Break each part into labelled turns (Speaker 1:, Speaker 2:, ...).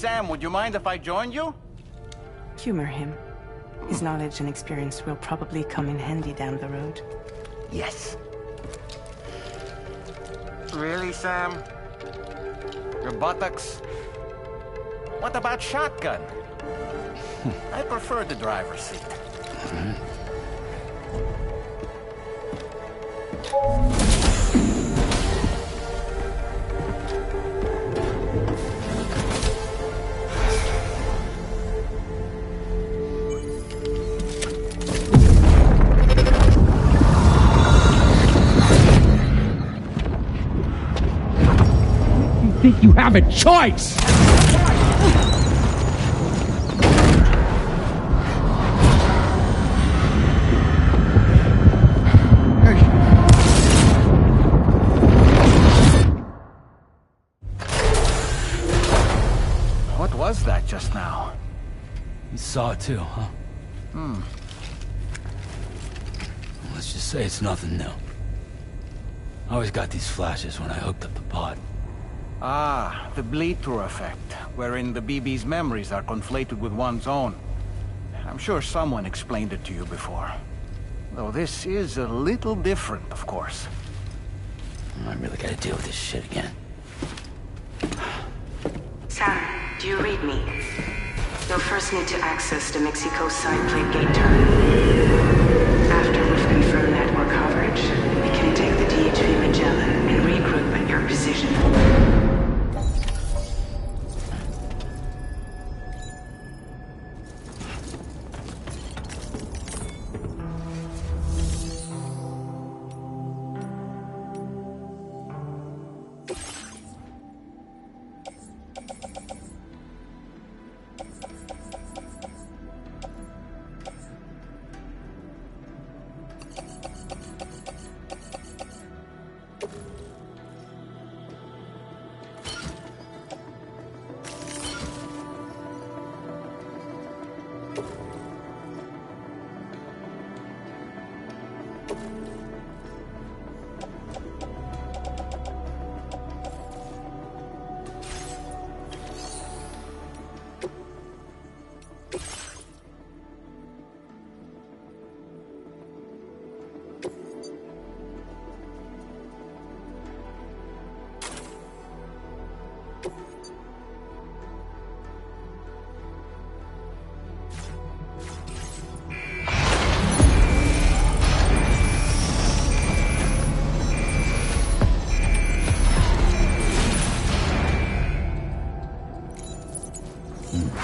Speaker 1: Sam, would you mind if I joined you?
Speaker 2: Humor him. His knowledge and experience will probably come in handy down the road.
Speaker 1: Yes. Really, Sam? Your buttocks? What about shotgun? I prefer the driver's seat.
Speaker 3: You think you have a choice?
Speaker 1: What was that just now?
Speaker 3: You saw it too, huh? Let's just say it's nothing new. I always got these flashes when I hooked up the pod.
Speaker 1: Ah, the bleed-through effect, wherein the BB's memories are conflated with one's own. I'm sure someone explained it to you before. Though this is a little different, of course.
Speaker 3: I really gotta deal with this shit again.
Speaker 2: Sam, do you read me? You'll first need to access the Mexico side plate gate terminal. After we've confirmed network coverage, we can take the DHV Magellan and regroup at your position.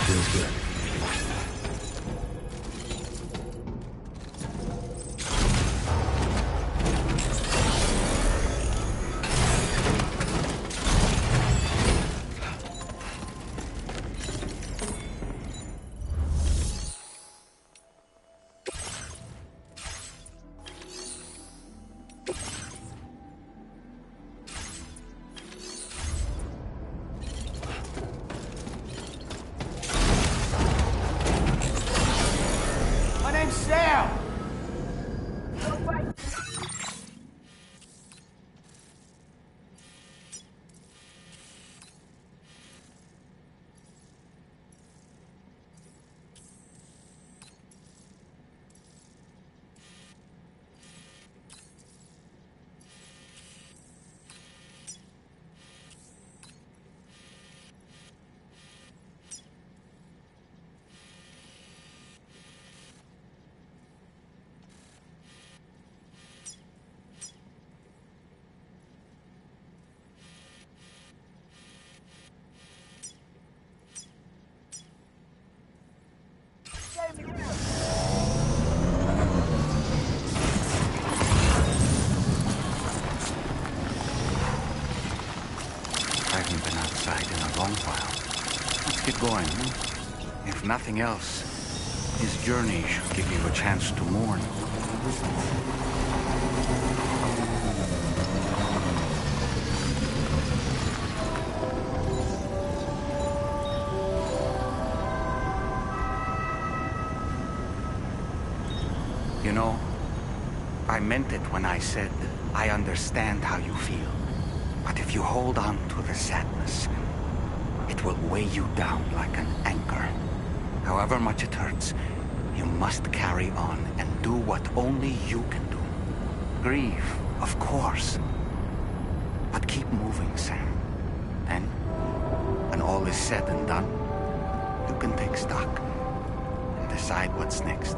Speaker 3: Feels good.
Speaker 1: I haven't been outside in a long while. Let's get going, hmm? If nothing else, this journey should give you a chance to mourn. You know, I meant it when I said I understand how you feel. But if you hold on to the sadness,
Speaker 4: It will weigh you down like an anchor. However much it hurts, you must carry on and do what only you can do. Grieve, of course. But keep moving, Sam. Then, when all is said and done, you can take stock and decide what's next.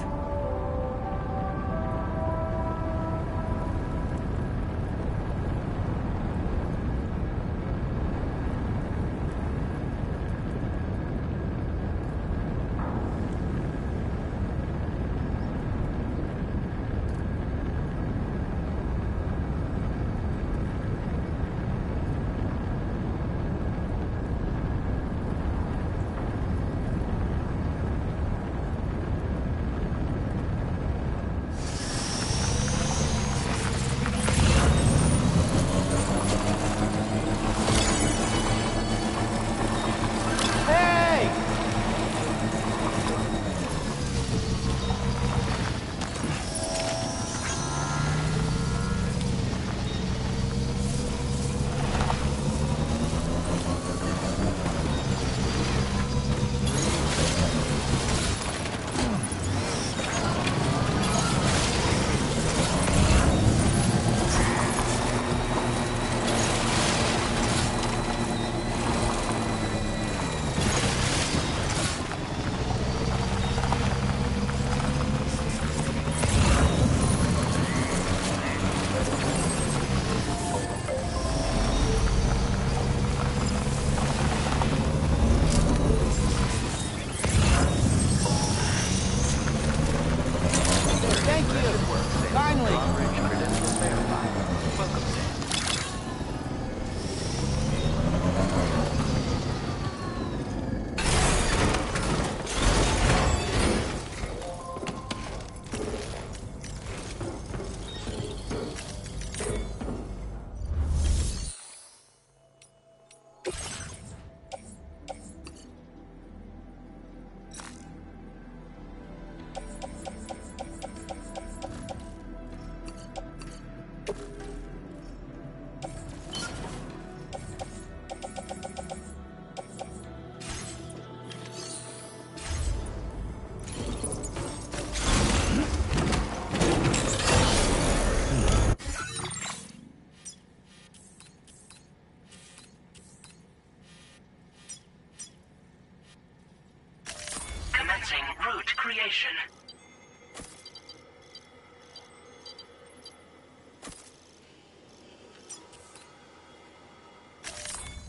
Speaker 2: Route creation.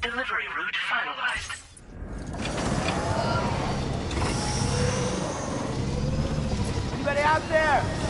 Speaker 2: Delivery route finalized.
Speaker 5: Anybody out there?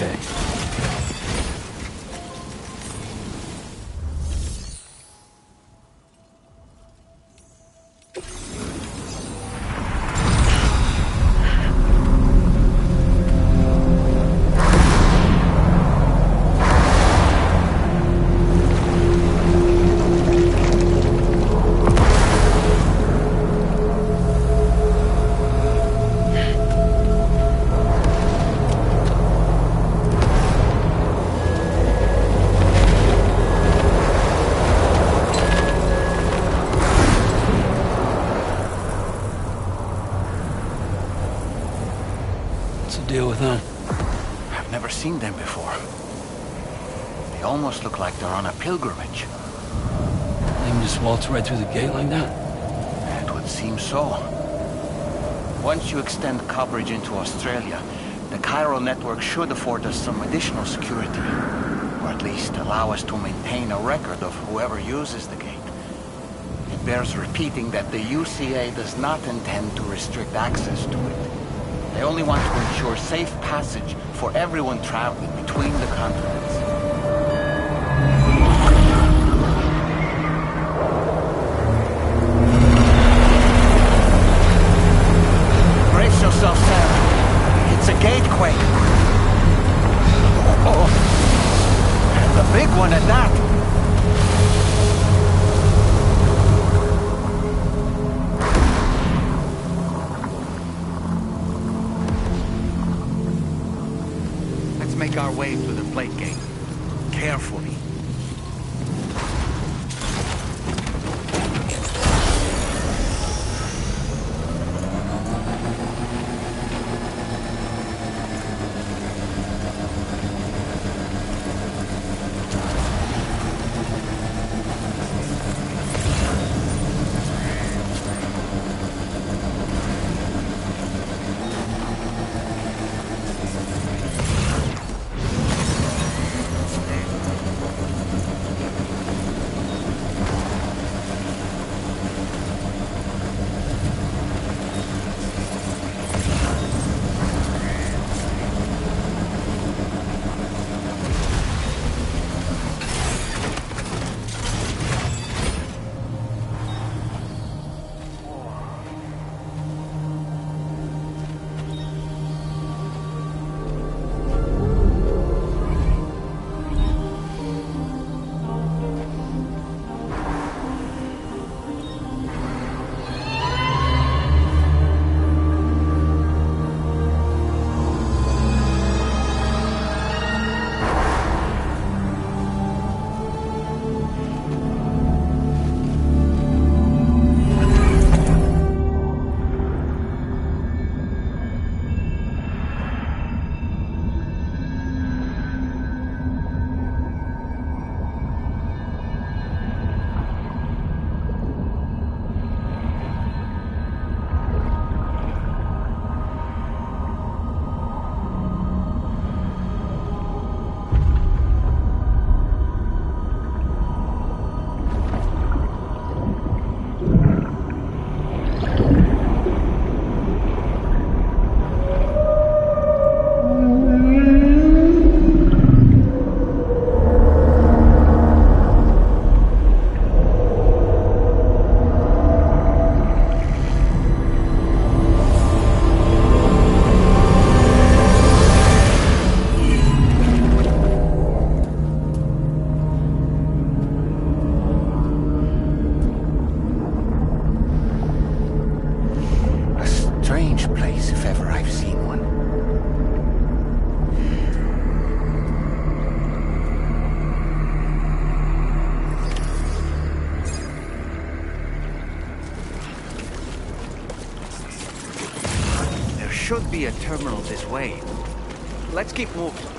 Speaker 3: okay. Deal with them.
Speaker 1: I've never seen them before. They almost look like they're on a pilgrimage.
Speaker 3: They can just waltz right through the gate like that?
Speaker 1: It would seem so. Once you extend coverage into Australia, the Cairo network should afford us some additional security. Or at least allow us to maintain a record of whoever uses the gate. It bears repeating that the UCA does not intend to restrict access to it. They only want to ensure safe passage for everyone traveling between the continents. Brace yourself, Sam. It's a gatequake. Oh, and a big one at that.
Speaker 4: Make our way to the plate gate. Carefully. should be a terminal this way. Let's keep moving.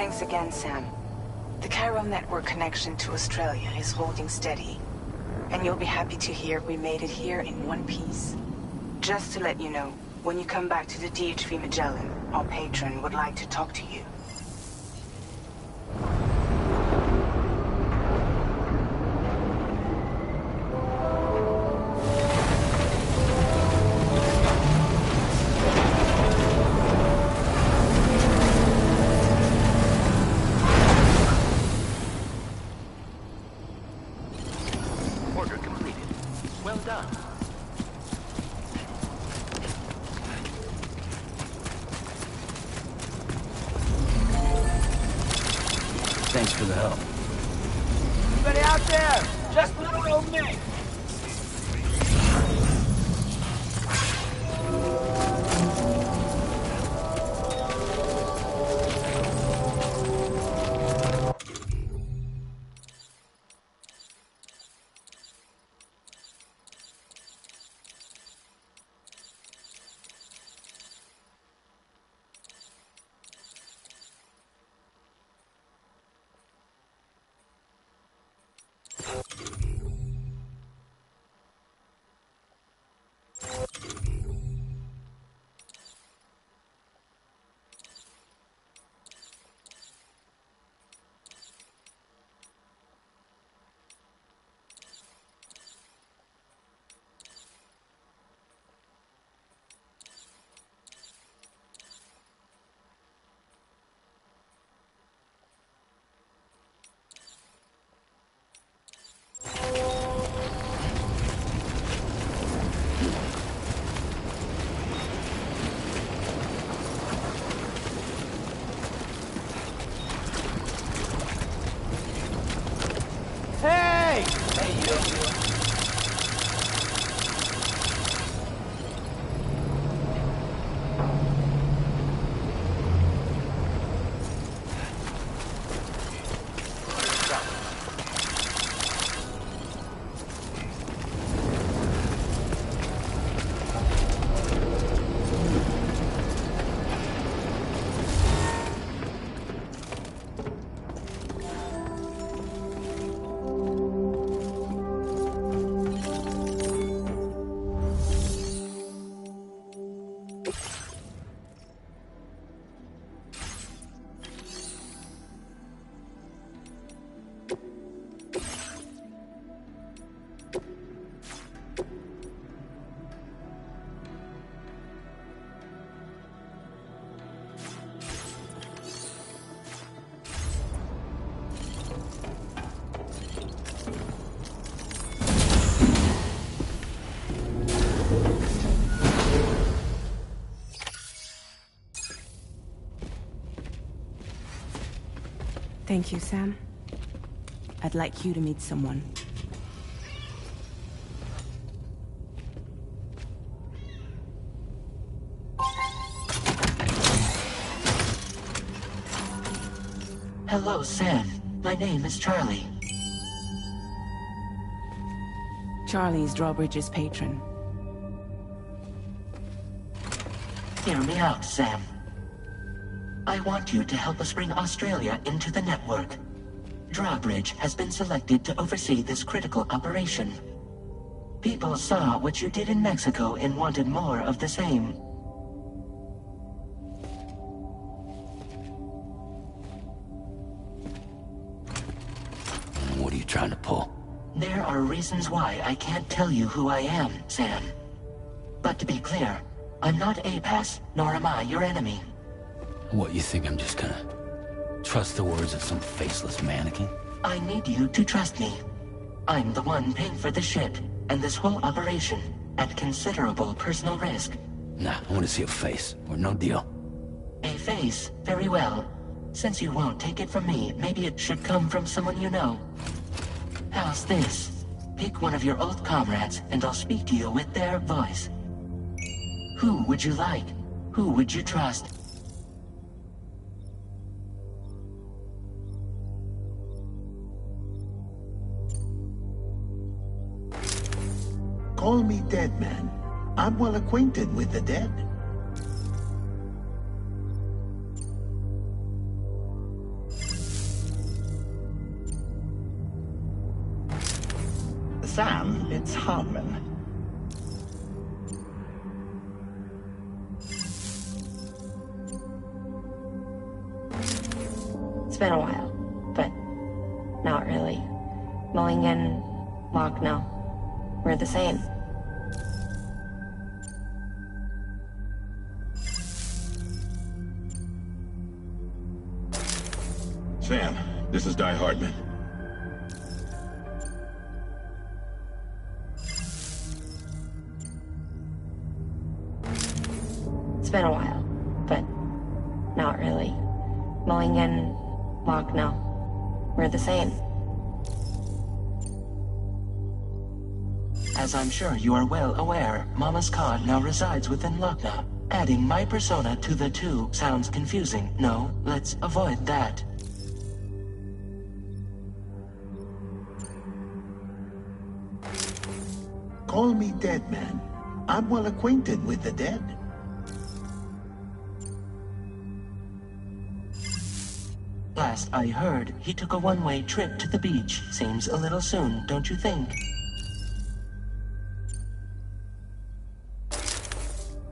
Speaker 2: Thanks again, Sam. The Chiral network connection to Australia is holding steady. And you'll be happy to hear we made it here in one piece. Just to let you know, when you come back to the DHV Magellan, our patron would like to talk to you.
Speaker 3: Thanks for the help.
Speaker 5: Anybody out there? Just little old me. Hey! Hey, you.
Speaker 2: Thank you, Sam. I'd like you to meet someone.
Speaker 6: Hello, Sam. My name is Charlie.
Speaker 2: Charlie's Drawbridge's patron.
Speaker 6: Hear me out, Sam. I want you to help us bring Australia into the network. Drawbridge has been selected to oversee this critical operation. People saw what you did in Mexico and wanted more of the same.
Speaker 3: What are you trying to pull?
Speaker 6: There are reasons why I can't tell you who I am, Sam. But to be clear, I'm not APAS, nor am I your enemy.
Speaker 3: What, you think I'm just gonna trust the words of some faceless mannequin?
Speaker 6: I need you to trust me. I'm the one paying for the ship, and this whole operation, at considerable personal risk.
Speaker 3: Nah, I want to see a face, or no deal.
Speaker 6: A face? Very well. Since you won't take it from me, maybe it should come from someone you know. How's this? Pick one of your old comrades, and I'll speak to you with their voice. Who would you like? Who would you trust?
Speaker 7: Call me dead, man. I'm well acquainted with the dead. Sam, it's Hardman.
Speaker 2: It's been a while, but not really. Mulligan, Locke, no. We're the same.
Speaker 8: Sam, this is Di Hardman.
Speaker 2: It's been a while, but not really. Mulligan, Locke, no. We're the same.
Speaker 6: As I'm sure you are well aware, Mama's Khan now resides within Lochna. Adding my persona to the two sounds confusing. No, let's avoid that.
Speaker 7: Call me dead man. I'm well acquainted with the dead.
Speaker 6: Last I heard, he took a one-way trip to the beach. Seems a little soon, don't you think?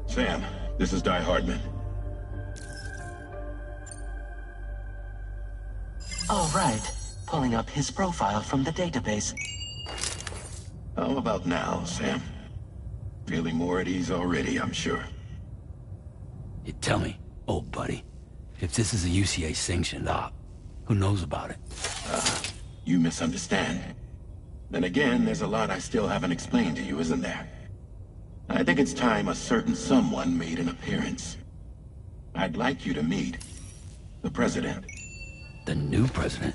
Speaker 8: Sam, this is Di Hardman.
Speaker 6: All right. Pulling up his profile from the database.
Speaker 8: How about now, Sam? Feeling more at ease already, I'm sure.
Speaker 3: You tell me, old buddy, if this is a UCA sanctioned op, who knows about it?
Speaker 8: You misunderstand. Then again, there's a lot I still haven't explained to you, isn't there? I think it's time a certain someone made an appearance. I'd like you to meet the President.
Speaker 3: The new president?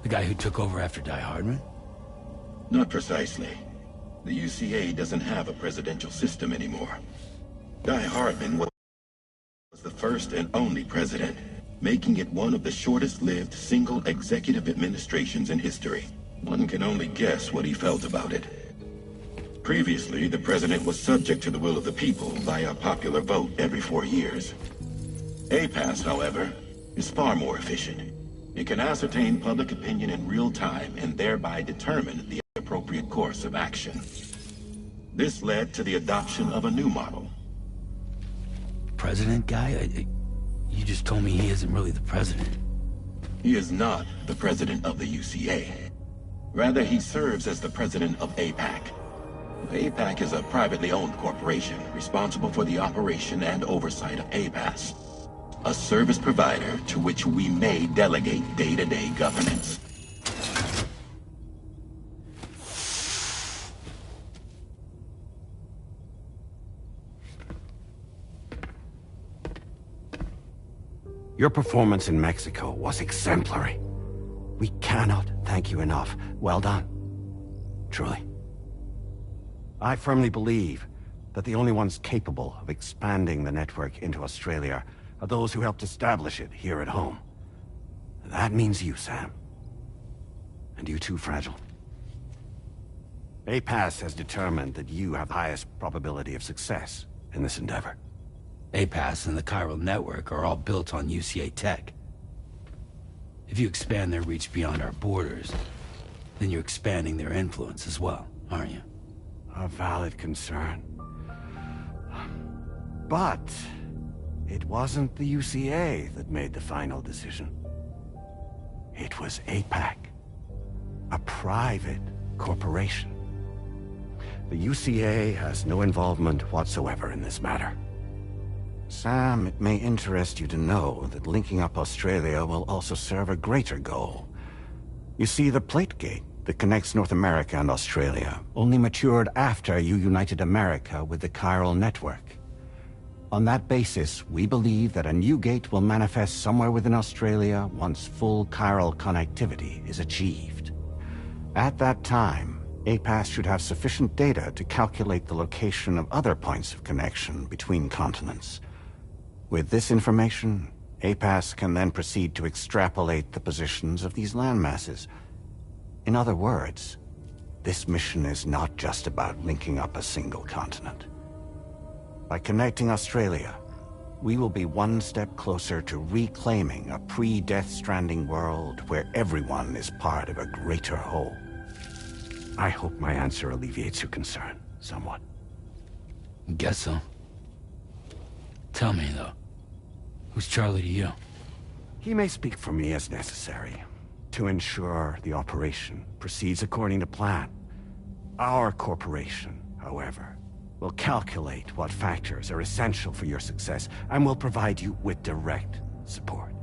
Speaker 3: The guy who took over after Di Hardman?
Speaker 8: Not precisely. The UCA doesn't have a presidential system anymore. Di Hardman was the first and only president, making it one of the shortest-lived single executive administrations in history. One can only guess what he felt about it. Previously, the president was subject to the will of the people via a popular vote every 4 years. APAS, however, is far more efficient. It can ascertain public opinion in real time and thereby determine the appropriate course of action. This led to the adoption of a new model.
Speaker 3: President guy? You just told me he isn't really the president.
Speaker 8: He is not the president of the UCA. Rather, he serves as the president of APAC. APAC is a privately owned corporation responsible for the operation and oversight of APAS, a service provider to which we may delegate day-to-day governance.
Speaker 4: Your performance in Mexico was exemplary. We cannot thank you enough. Well done. Truly. I firmly believe that the only ones capable of expanding the network into Australia are those who helped establish it here at home. That means you, Sam. And you too, Fragile. APAS has determined that you have the highest probability of success in this endeavor.
Speaker 3: APAS and the chiral network are all built on UCA tech. If you expand their reach beyond our borders, then you're expanding their influence as well, aren't you?
Speaker 4: A valid concern. But it wasn't the UCA that made the final decision. It was APAC, a private corporation. The UCA has no involvement whatsoever in this matter. Sam, it may interest you to know that linking up Australia will also serve a greater goal. You see, the plate gate that connects North America and Australia only matured after you united America with the chiral network. On that basis, we believe that a new gate will manifest somewhere within Australia once full chiral connectivity is achieved. At that time, APAS should have sufficient data to calculate the location of other points of connection between continents. With this information, APAS can then proceed to extrapolate the positions of these landmasses. In other words, this mission is not just about linking up a single continent. By connecting Australia, we will be one step closer to reclaiming a pre-Death Stranding world where everyone is part of a greater whole.
Speaker 9: I hope my answer alleviates your concern somewhat.
Speaker 3: Guess so. Tell me, though. Who's Charlie to you?
Speaker 9: He may speak for me as necessary, to ensure the operation proceeds according to plan. Our corporation, however, will calculate what factors are essential for your success and will provide you with direct support.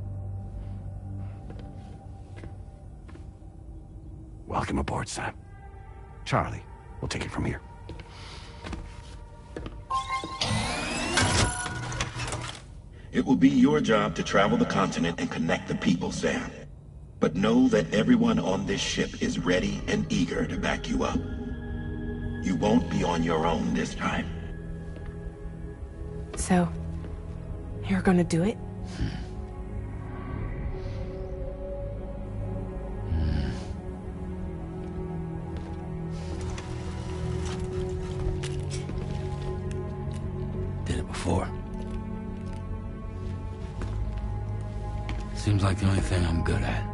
Speaker 9: Welcome aboard, Sam. Charlie, we'll take it from here.
Speaker 8: It will be your job to travel the continent and connect the people, Sam. But know that everyone on this ship is ready and eager to back you up. You won't be on your own this time.
Speaker 10: So, you're gonna do it?
Speaker 3: Did it before. Seems like the only thing I'm good at.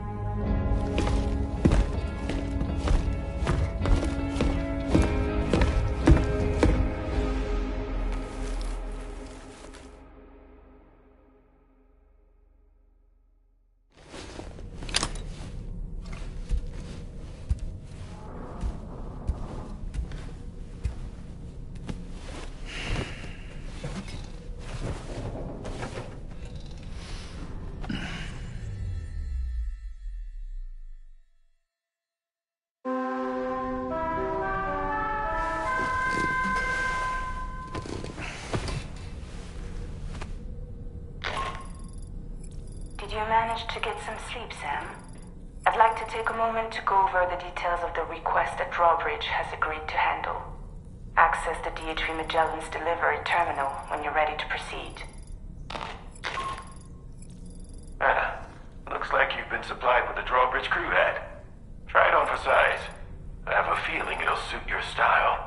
Speaker 2: Did you manage to get some sleep, Sam? I'd like to take a moment to go over the details of the request that Drawbridge has agreed to handle. Access the DHV Magellan's delivery terminal when you're ready to proceed.
Speaker 11: Looks like you've been supplied with the Drawbridge crew hat. Try it on for size. I have a feeling it'll suit your style.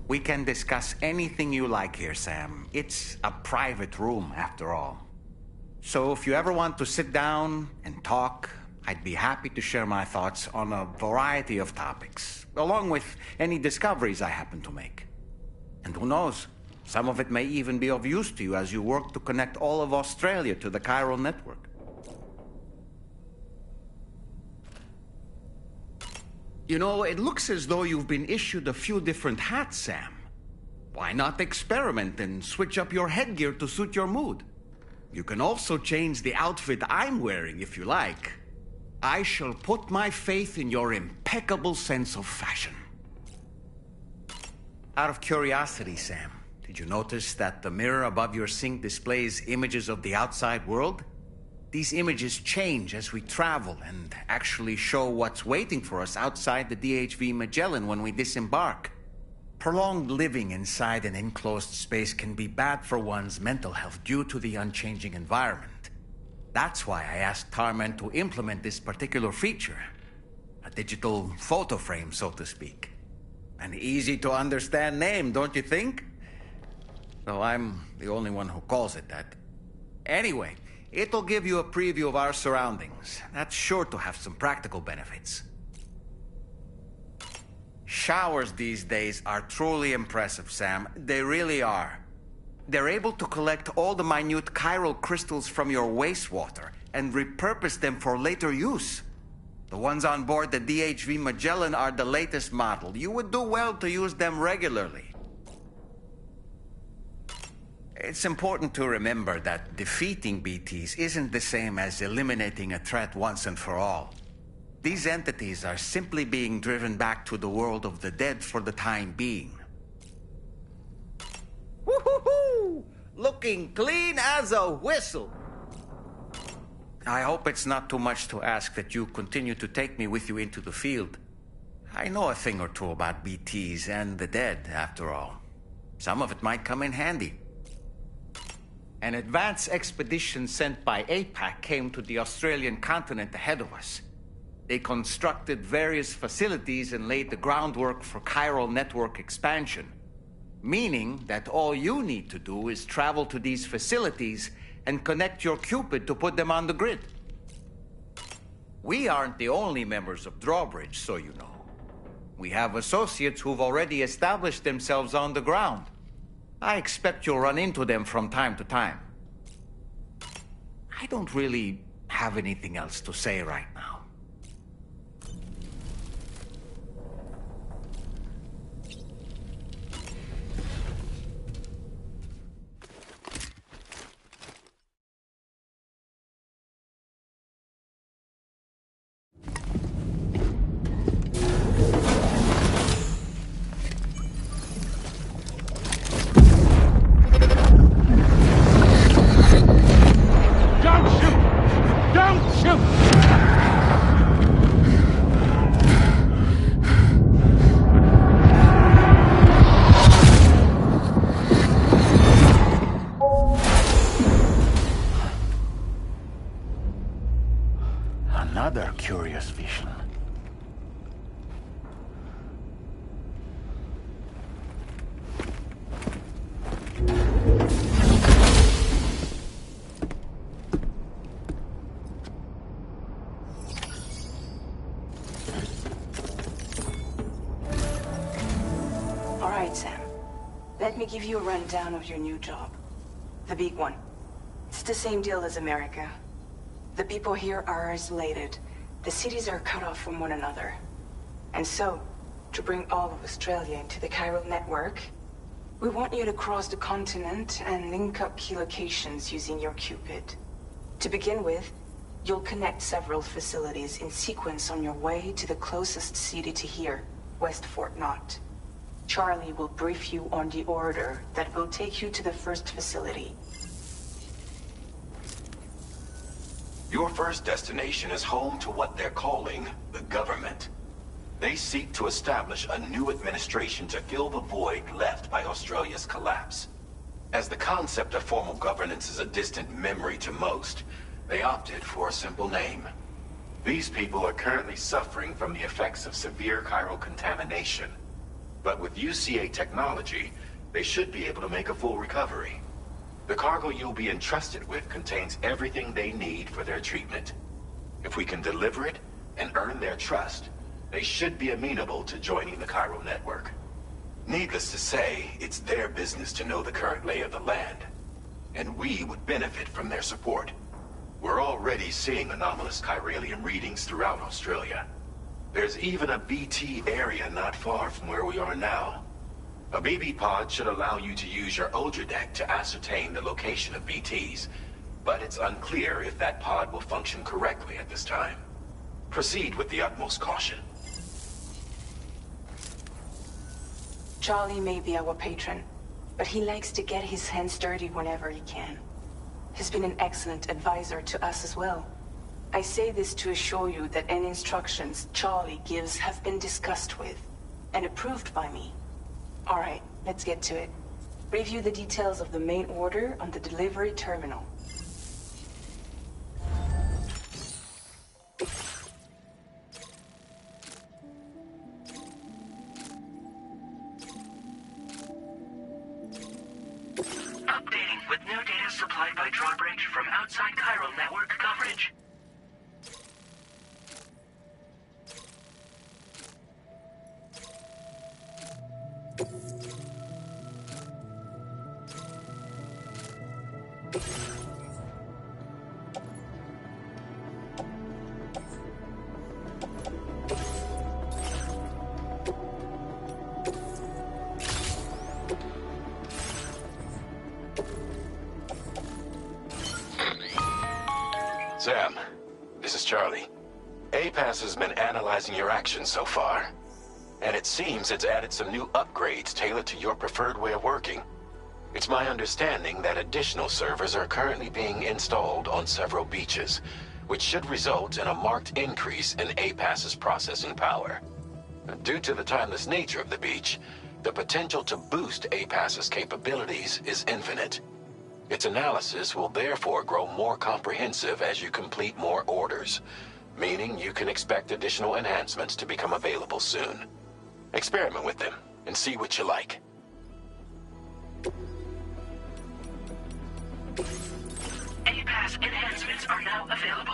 Speaker 4: We can discuss anything you like here, Sam. It's a private room, after all. So if you ever want to sit down and talk, I'd be happy to share my thoughts on a variety of topics, along with any discoveries I happen to make. And who knows, some of it may even be of use to you as you work to connect all of Australia to the chiral network. You know, it looks as though you've been issued a few different hats, Sam. Why not experiment and switch up your headgear to suit your mood? You can also change the outfit I'm wearing if you like. I shall put my faith in your impeccable sense of fashion. Out of curiosity, Sam, did you notice that the mirror above your sink displays images of the outside world? These images change as we travel and actually show what's waiting for us outside the DHV Magellan when we disembark. Prolonged living inside an enclosed space can be bad for one's mental health due to the unchanging environment. That's why I asked Tarman to implement this particular feature. A digital photo frame, so to speak. An easy-to-understand name, don't you think? Though I'm the only one who calls it that. Anyway, it'll give you a preview of our surroundings. That's sure to have some practical benefits. Showers these days are truly impressive, Sam. They really are. They're able to collect all the minute chiral crystals from your wastewater and repurpose them for later use. The ones on board the DHV Magellan are the latest model. You would do well to use them regularly. It's important to remember that defeating BTs isn't the same as eliminating a threat once and for all. These entities are simply being driven back to the world of the dead for the time being. Woo-hoo-hoo! Looking clean as a whistle! I hope it's not too much to ask that you continue to take me with you into the field. I know a thing or two about BTs and the dead, after all. Some of it might come in handy. An advance expedition sent by APAC came to the Australian continent ahead of us. They constructed various facilities and laid the groundwork for chiral network expansion, meaning that all you need to do is travel to these facilities and connect your Cupid to put them on the grid. We aren't the only members of Drawbridge, so you know. We have associates who've already established themselves on the ground. I expect you'll run into them from time to time. I don't really have anything else to say right now.
Speaker 1: Another curious vision.
Speaker 2: All right, Sam. Let me give you a rundown of your new job. The big one. It's the same deal as America. The people here are isolated. The cities are cut off from one another. And so, to bring all of Australia into the chiral network, we want you to cross the continent and link up key locations using your Cupid. To begin with, you'll connect several facilities in sequence on your way to the closest city to here, West Fort Knott. Charlie will brief you on the order that will take you to the first facility.
Speaker 8: Your first destination is home to what they're calling the government. They seek to establish a new administration to fill the void left by Australia's collapse. As the concept of formal governance is a distant memory to most, they opted for a simple name. These people are currently suffering from the effects of severe chiral contamination.
Speaker 11: But with UCA technology, they should be able to make a full recovery. The cargo you'll be entrusted with contains everything they need for their treatment. If we can deliver it and earn their trust, they should be amenable to joining the Chiral network. Needless to say, it's their business to know the current lay of the land, and we would benefit from their support. We're already seeing anomalous chiralium readings throughout Australia. There's even a BT area not far from where we are now. A BB pod should allow you to use your Ultra deck to ascertain the location of BTs, but it's unclear if that pod will function correctly at this time. Proceed with the utmost caution.
Speaker 2: Charlie may be our patron, but he likes to get his hands dirty whenever he can. He's been an excellent advisor to us as well. I say this to assure you that any instructions Charlie gives have been discussed with and approved by me. All right, let's get to it. Review the details of the main order on the delivery terminal.
Speaker 6: Updating with new data supplied by Drawbridge from outside Chiral network coverage.
Speaker 11: Sam, this is Charlie. APAS has been analyzing your actions so far, and it seems it's added some new upgrades tailored to your preferred way of working. It's my understanding that additional servers are currently being installed on several beaches, which should result in a marked increase in APAS's processing power. Due to the timeless nature of the beach, the potential to boost APAS's capabilities is infinite. Its analysis will therefore grow more comprehensive as you complete more orders, meaning you can expect additional enhancements to become available soon. Experiment with them and see what you like.
Speaker 6: APAS enhancements are now available.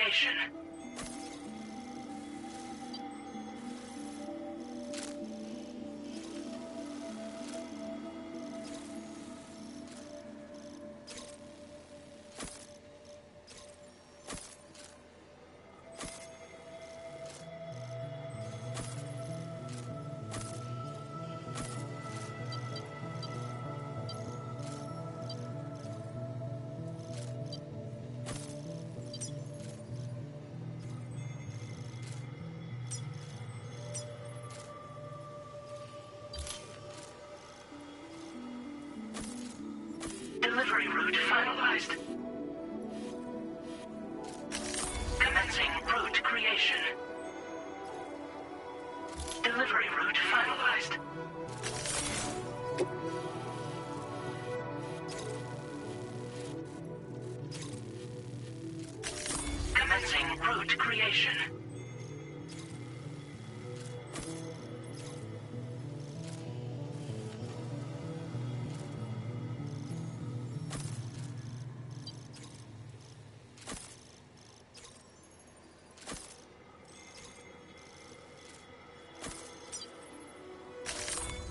Speaker 6: creation. Delivery route finalized. Commencing route creation. Delivery route finalized. Commencing route creation.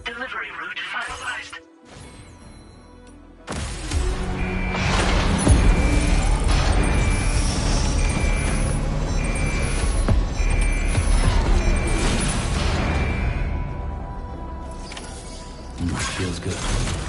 Speaker 6: Delivery route finalized.
Speaker 3: Feels good.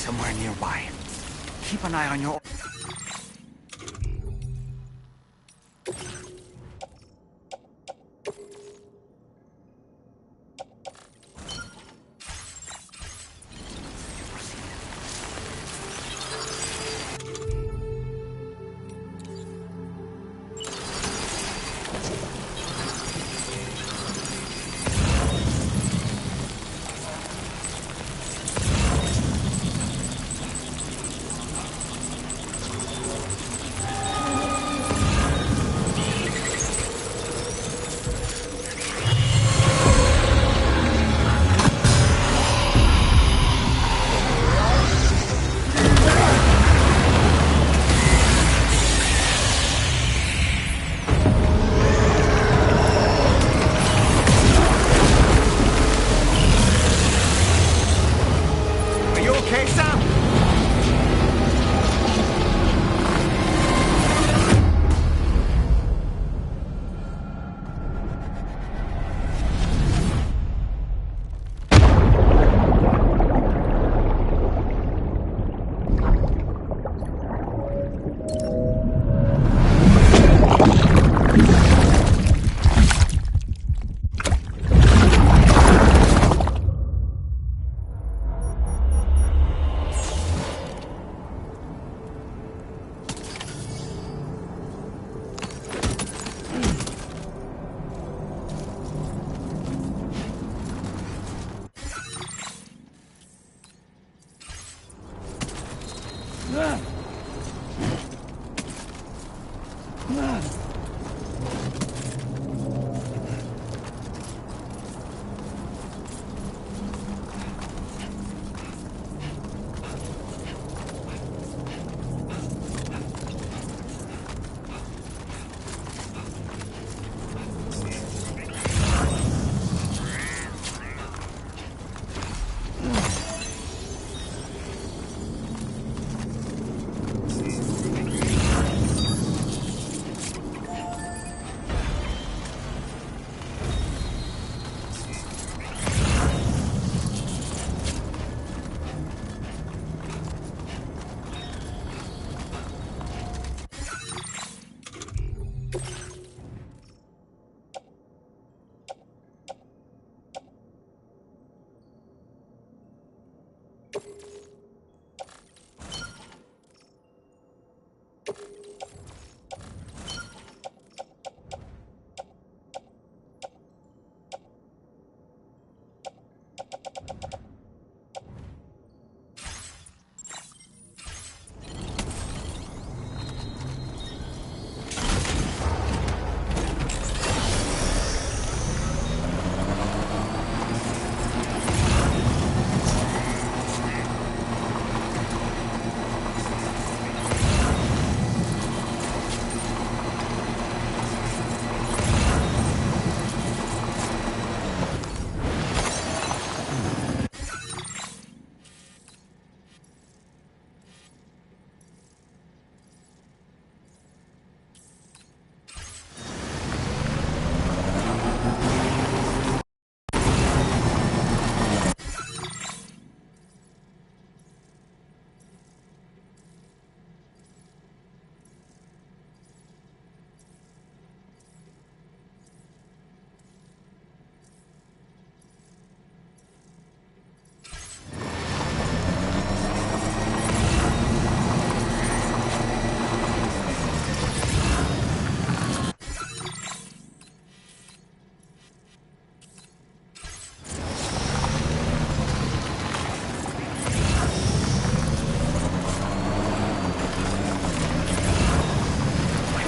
Speaker 4: somewhere nearby. Keep an eye on your...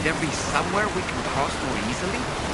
Speaker 4: There be somewhere we can cross more easily?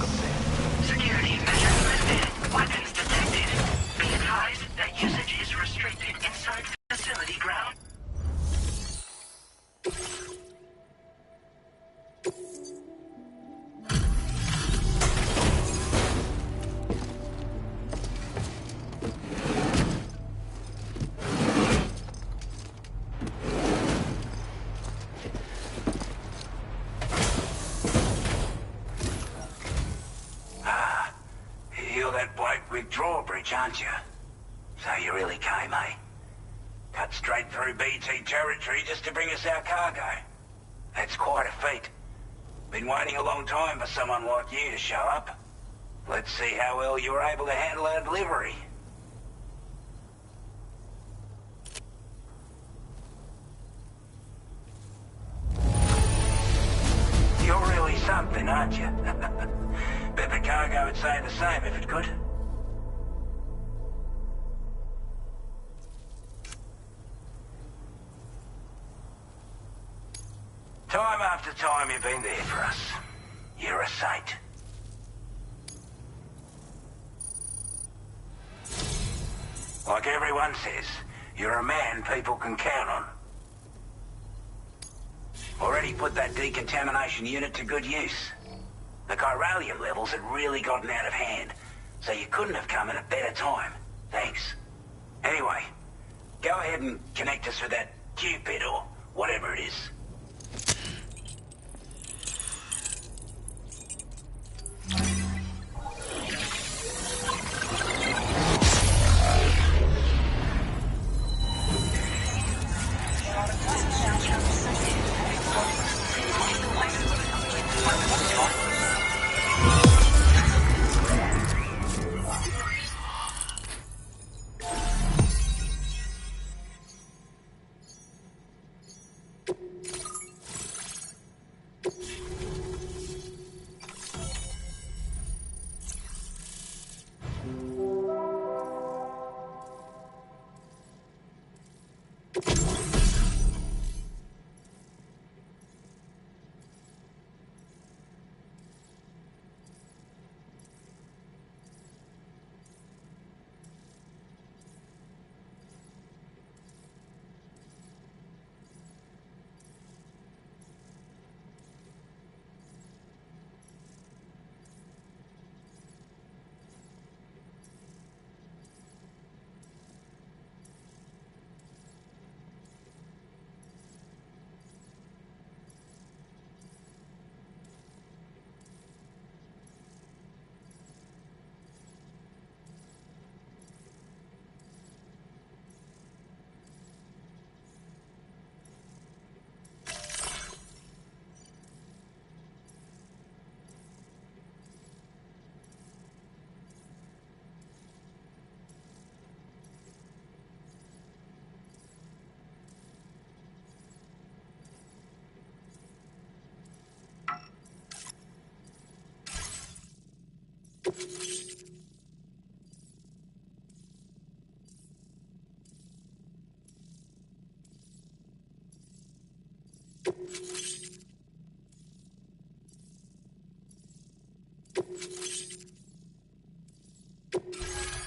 Speaker 6: welcome, Sam. Security measures lifted. Weapons detected. Be advised that usage is restricted inside facility ground.
Speaker 12: You're that bloke with drawbridge, aren't you? So you really came, eh? Cut straight through BT territory just to bring us our cargo. That's quite a feat. Been waiting a long time for someone like you to show up. Let's see how well you were able to handle our delivery. You're really something, aren't you? Bet the cargo would say the same if it could. Time after time you've been there for us. You're a saint. Like everyone says, you're a man people can count on. Already put that decontamination unit to good use. The chiralium levels had really gotten out of hand, so you couldn't have come at a better time. Thanks. Anyway, go ahead and connect us with that Cupid or whatever it is.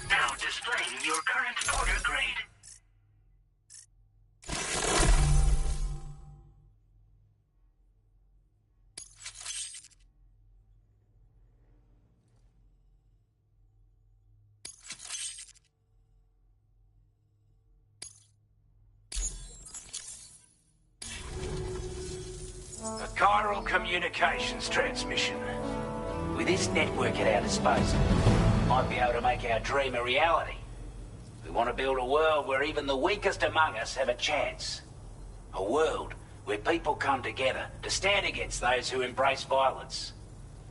Speaker 6: Now displaying your current order grade.
Speaker 12: A chiral communications transmission. With this network at our disposal, we might be able to make our dream a reality. We want to build a world where even the weakest among us have a chance. A world where people come together to stand against those who embrace violence.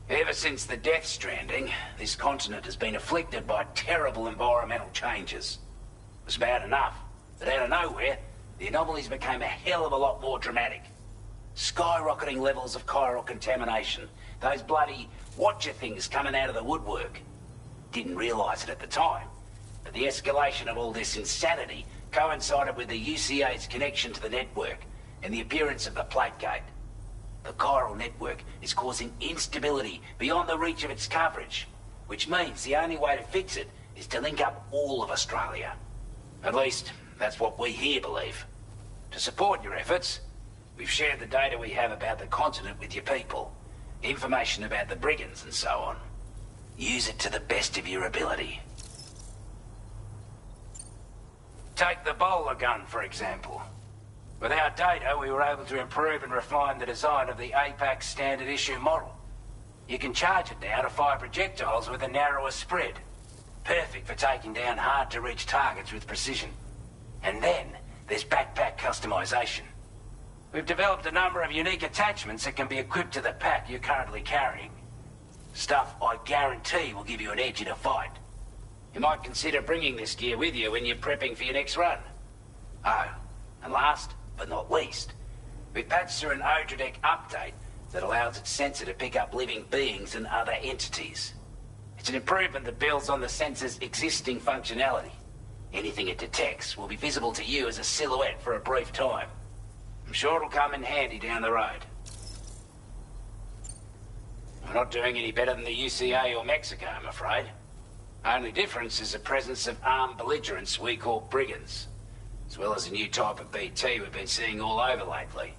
Speaker 12: Ever since the Death Stranding, this continent has been afflicted by terrible environmental changes. It was bad enough, but out of nowhere, the anomalies became a hell of a lot more dramatic. Skyrocketing levels of chiral contamination. Those bloody watcher things coming out of the woodwork. Didn't realize it at the time, but the escalation of all this insanity coincided with the UCA's connection to the network and the appearance of the plate gate. The chiral network is causing instability beyond the reach of its coverage, which means the only way to fix it is to link up all of Australia. At least, that's what we here believe. To support your efforts, we've shared the data we have about the continent with your people, information about the brigands and so on. Use it to the best of your ability. Take the bowler gun, for example. With our data, we were able to improve and refine the design of the APAC standard issue model. You can charge it now to fire projectiles with a narrower spread. Perfect for taking down hard-to-reach targets with precision. And then, there's backpack customization. We've developed a number of unique attachments that can be equipped to the pack you're currently carrying. Stuff I guarantee will give you an edge in a fight. You might consider bringing this gear with you when you're prepping for your next run. Oh, and last but not least, we've patched through an Odradek update that allows its sensor to pick up living beings and other entities. It's an improvement that builds on the sensor's existing functionality. Anything it detects will be visible to you as a silhouette for a brief time. I'm sure it'll come in handy down the road. We're not doing any better than the UCA or Mexico, I'm afraid. Only difference is the presence of armed belligerents we call brigands, as well as a new type of BT we've been seeing all over lately.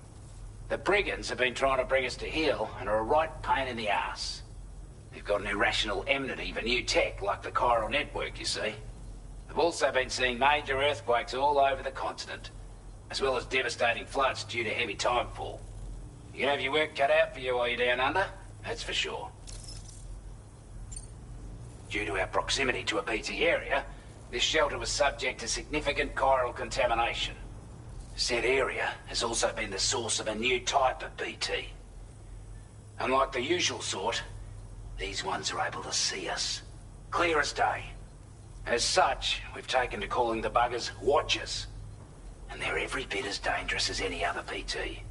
Speaker 12: The brigands have been trying to bring us to heel and are a right pain in the ass. They've got an irrational enmity for new tech like the chiral network, you see. They've also been seeing major earthquakes all over the continent, as well as devastating floods due to heavy timefall. You can have your work cut out for you while you're down under, that's for sure. Due to our proximity to a BT area, this shelter was subject to significant chiral contamination. Said area has also been the source of a new type of BT. Unlike the usual sort, these ones are able to see us. Clear as day. As such, we've taken to calling the buggers Watchers. And they're every bit as dangerous as any other BT.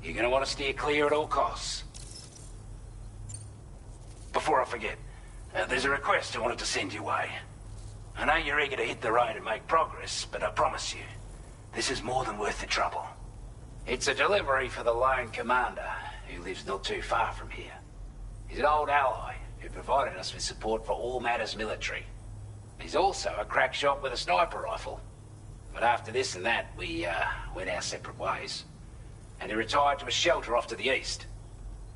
Speaker 12: You're gonna want to steer clear at all costs. Before I forget, there's a request I wanted to send your way. I know you're eager to hit the road and make progress, but I promise you, this is more than worth the trouble. It's a delivery for the lone commander, who lives not too far from here. He's an old ally who provided us with support for all matters military. He's also a crack shot with a sniper rifle. But after this and that, we went our separate ways. And he retired to a shelter off to the east.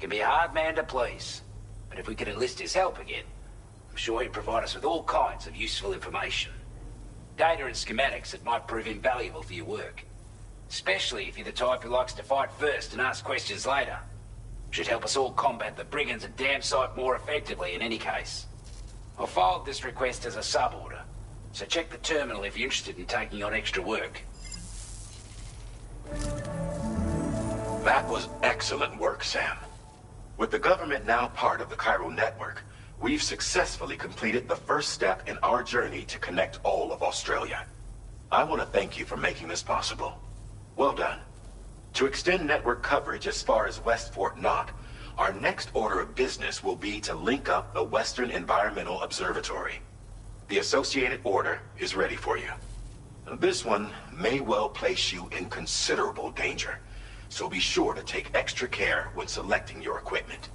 Speaker 12: Can be a hard man to please, but if we could enlist his help again, I'm sure he'd provide us with all kinds of useful information. Data and schematics that might prove invaluable for your work. Especially if you're the type who likes to fight first and ask questions later. Should help us all combat the brigands a damn sight more effectively in any case. I'll filed this request as a sub-order, so check the terminal if you're interested in taking on extra work.
Speaker 11: That was excellent work, Sam. With the government now part of the chiral network, we've successfully completed the first step in our journey to connect all of Australia. I want to thank you for making this possible. Well done. To extend network coverage as far as West Fort Knott, our next order of business will be to link up the Western Environmental Observatory. The associated order is ready for you. This one may well place you in considerable danger, so be sure to take extra care when selecting your equipment.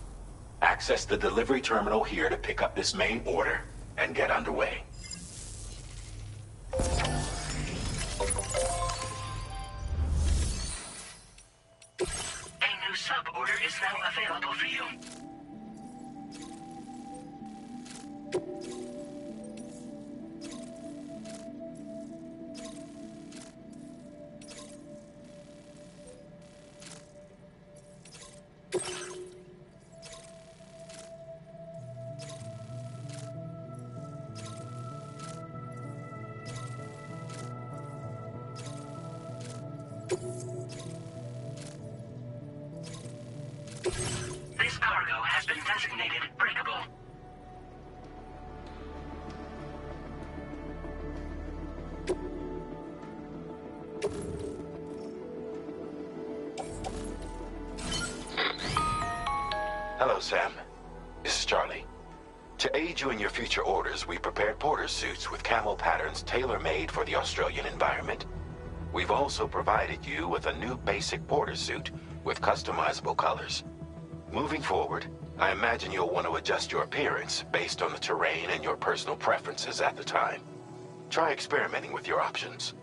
Speaker 11: Access the delivery terminal here to pick up this main order and get underway.
Speaker 6: A new sub-order is now available for you. This cargo has been designated breakable.
Speaker 11: Hello, Sam. This is Charlie. To aid you in your future orders, we prepared porter suits with camo patterns tailor-made for the Australian environment. We've also provided you with a new basic border suit with customizable colors. Moving forward, I imagine you'll want to adjust your appearance based on the terrain and your personal preferences at the time. Try experimenting with your options.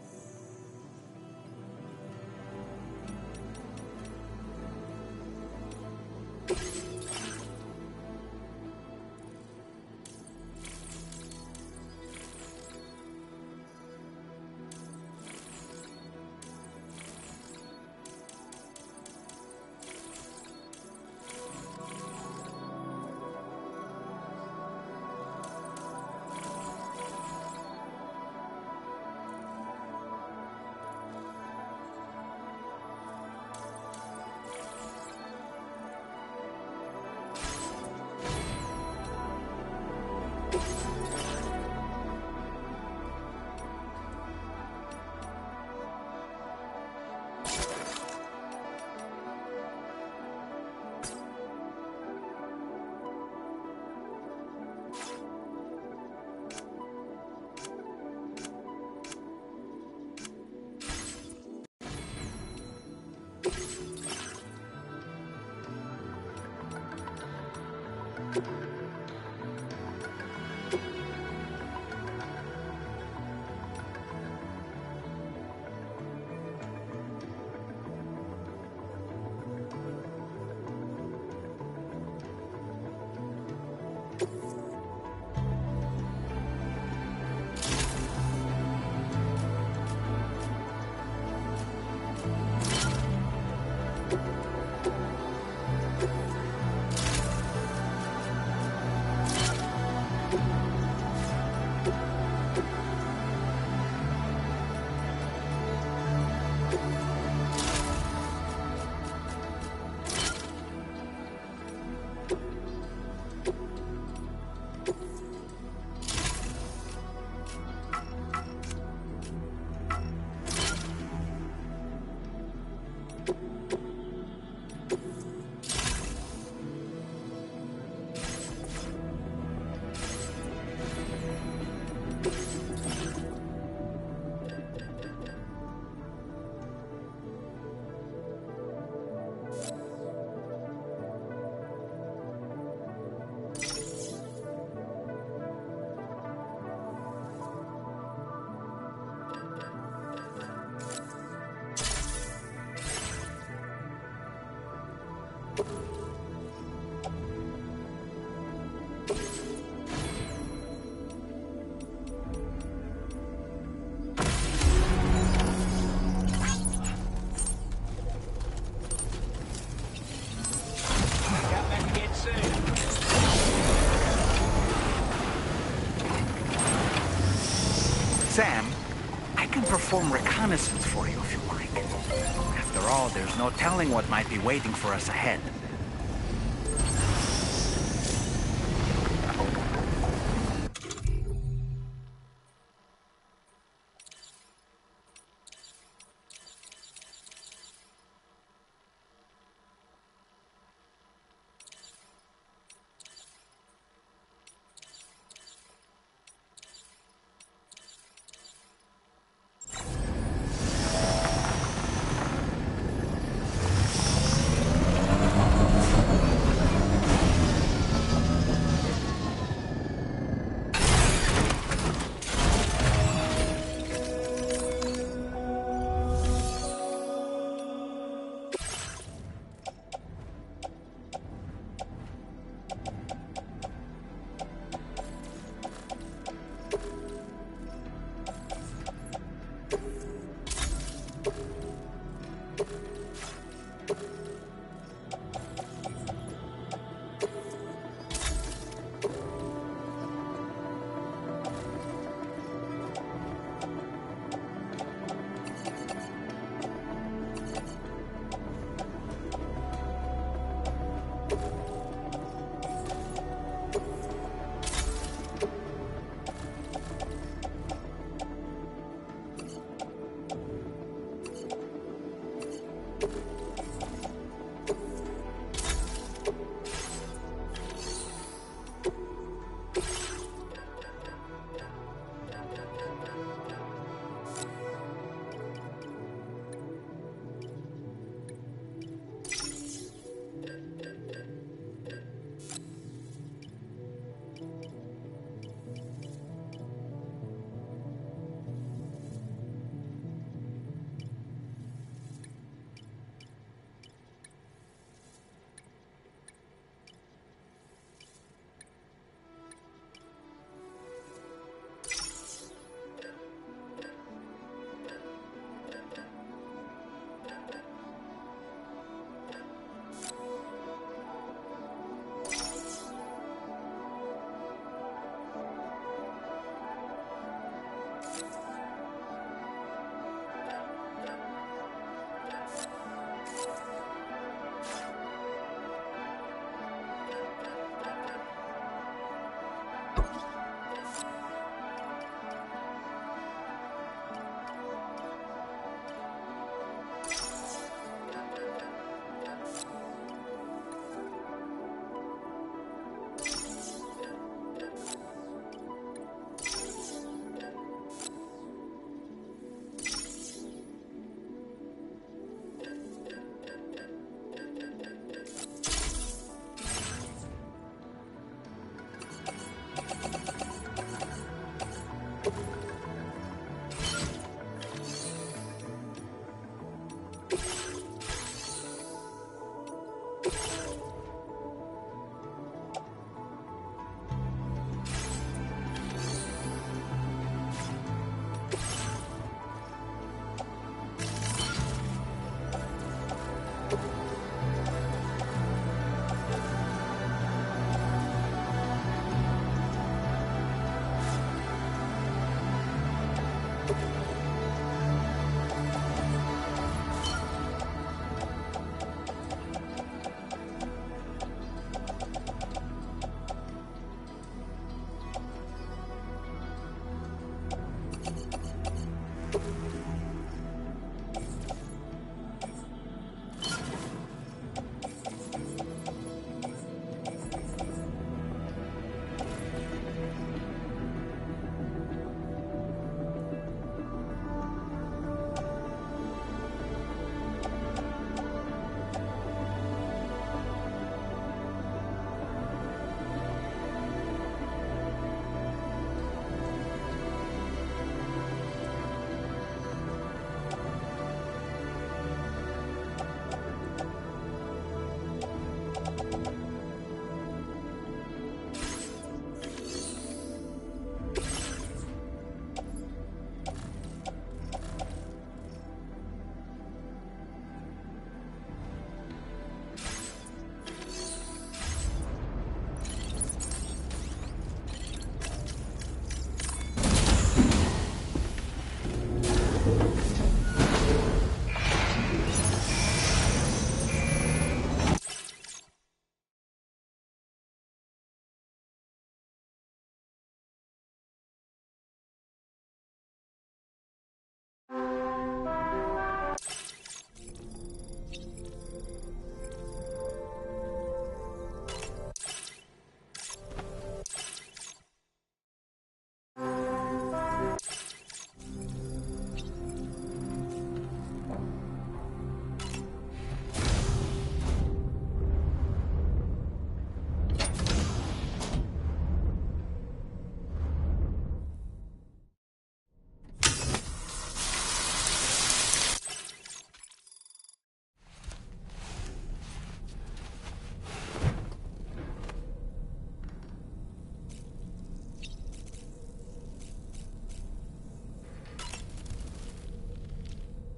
Speaker 4: Sam, I can perform reconnaissance for you if you like. After all, there's no telling what might be waiting for us ahead.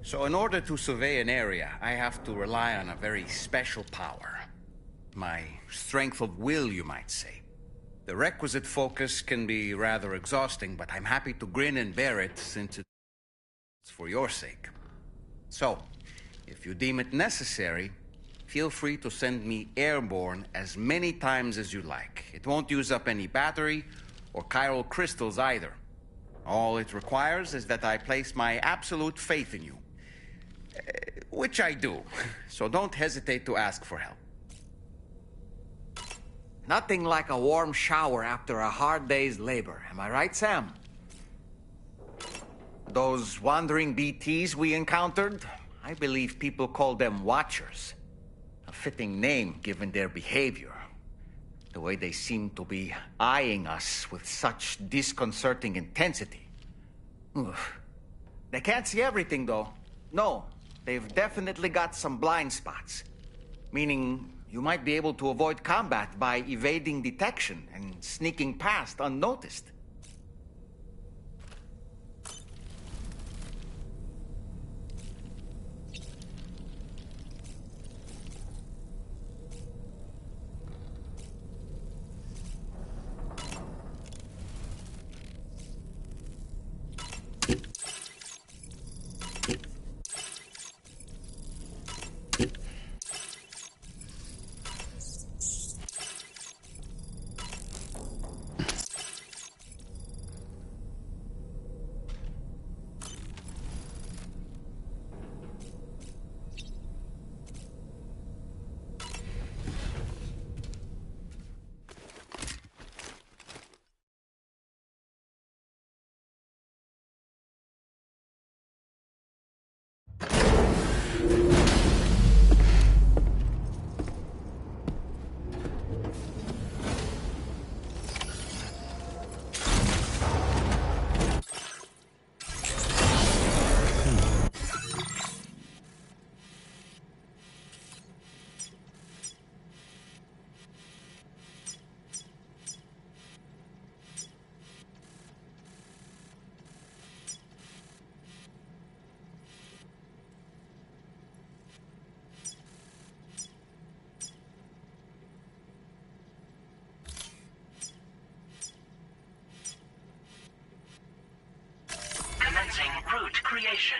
Speaker 4: So in order to survey an area, I have to rely on a very special power. My strength of will, you might say. The requisite focus can be rather exhausting, but I'm happy to grin and bear it since it's for your sake. So, if you deem it necessary, feel free to send me airborne as many times as you like. It won't use up any battery or chiral crystals either. All it requires is that I place my absolute faith in you. Which I do, so don't hesitate to ask for help.
Speaker 13: Nothing like a warm shower after a hard day's labor. Am I right, Sam? Those wandering BTs we encountered, I believe people call them Watchers. A fitting name given their behavior. The way they seem to be eyeing us with such disconcerting intensity. Oof. They can't see everything, though. No, they've definitely got some blind spots. Meaning, you might be able to avoid combat by evading detection and sneaking past unnoticed.
Speaker 6: Route creation.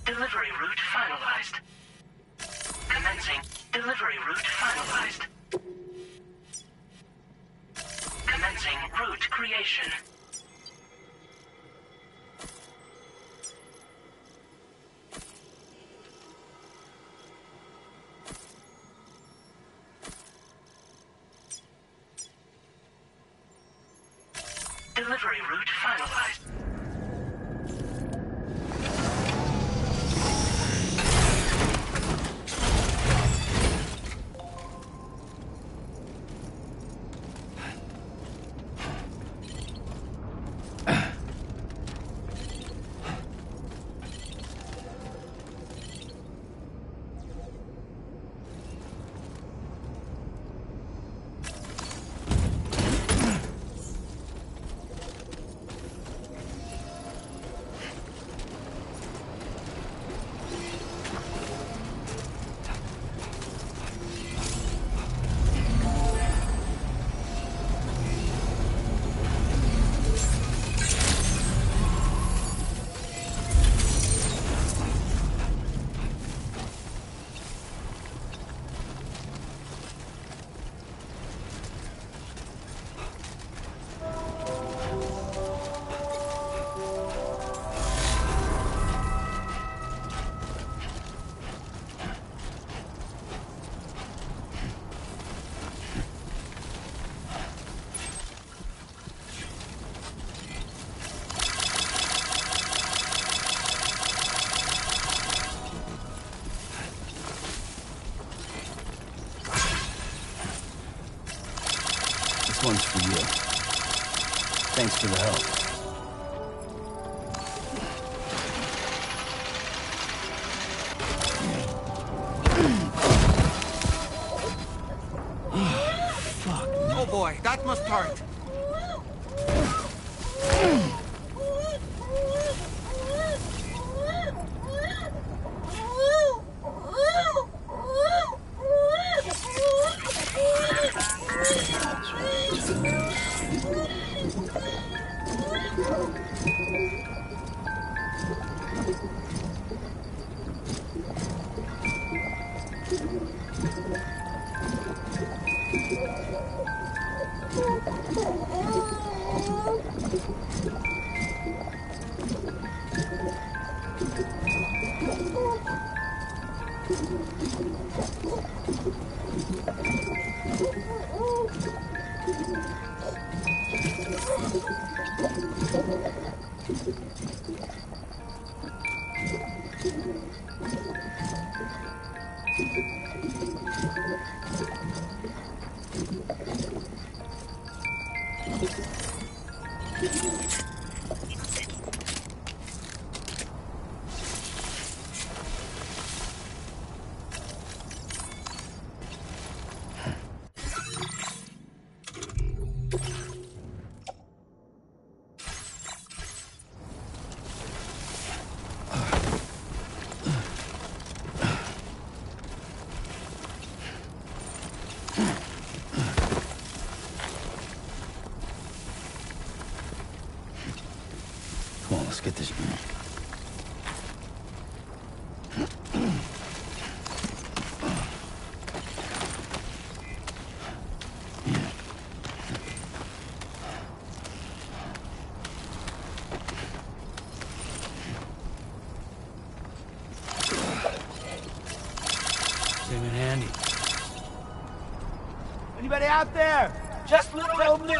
Speaker 6: Delivery route finalized. Commencing delivery route finalized. Commencing route creation. Delivery route finalized.
Speaker 3: This one's for you. Thanks for the help.
Speaker 13: That must hurt.
Speaker 3: Come on, let's get this.
Speaker 12: Came in handy.
Speaker 5: Anybody out there? Just little me.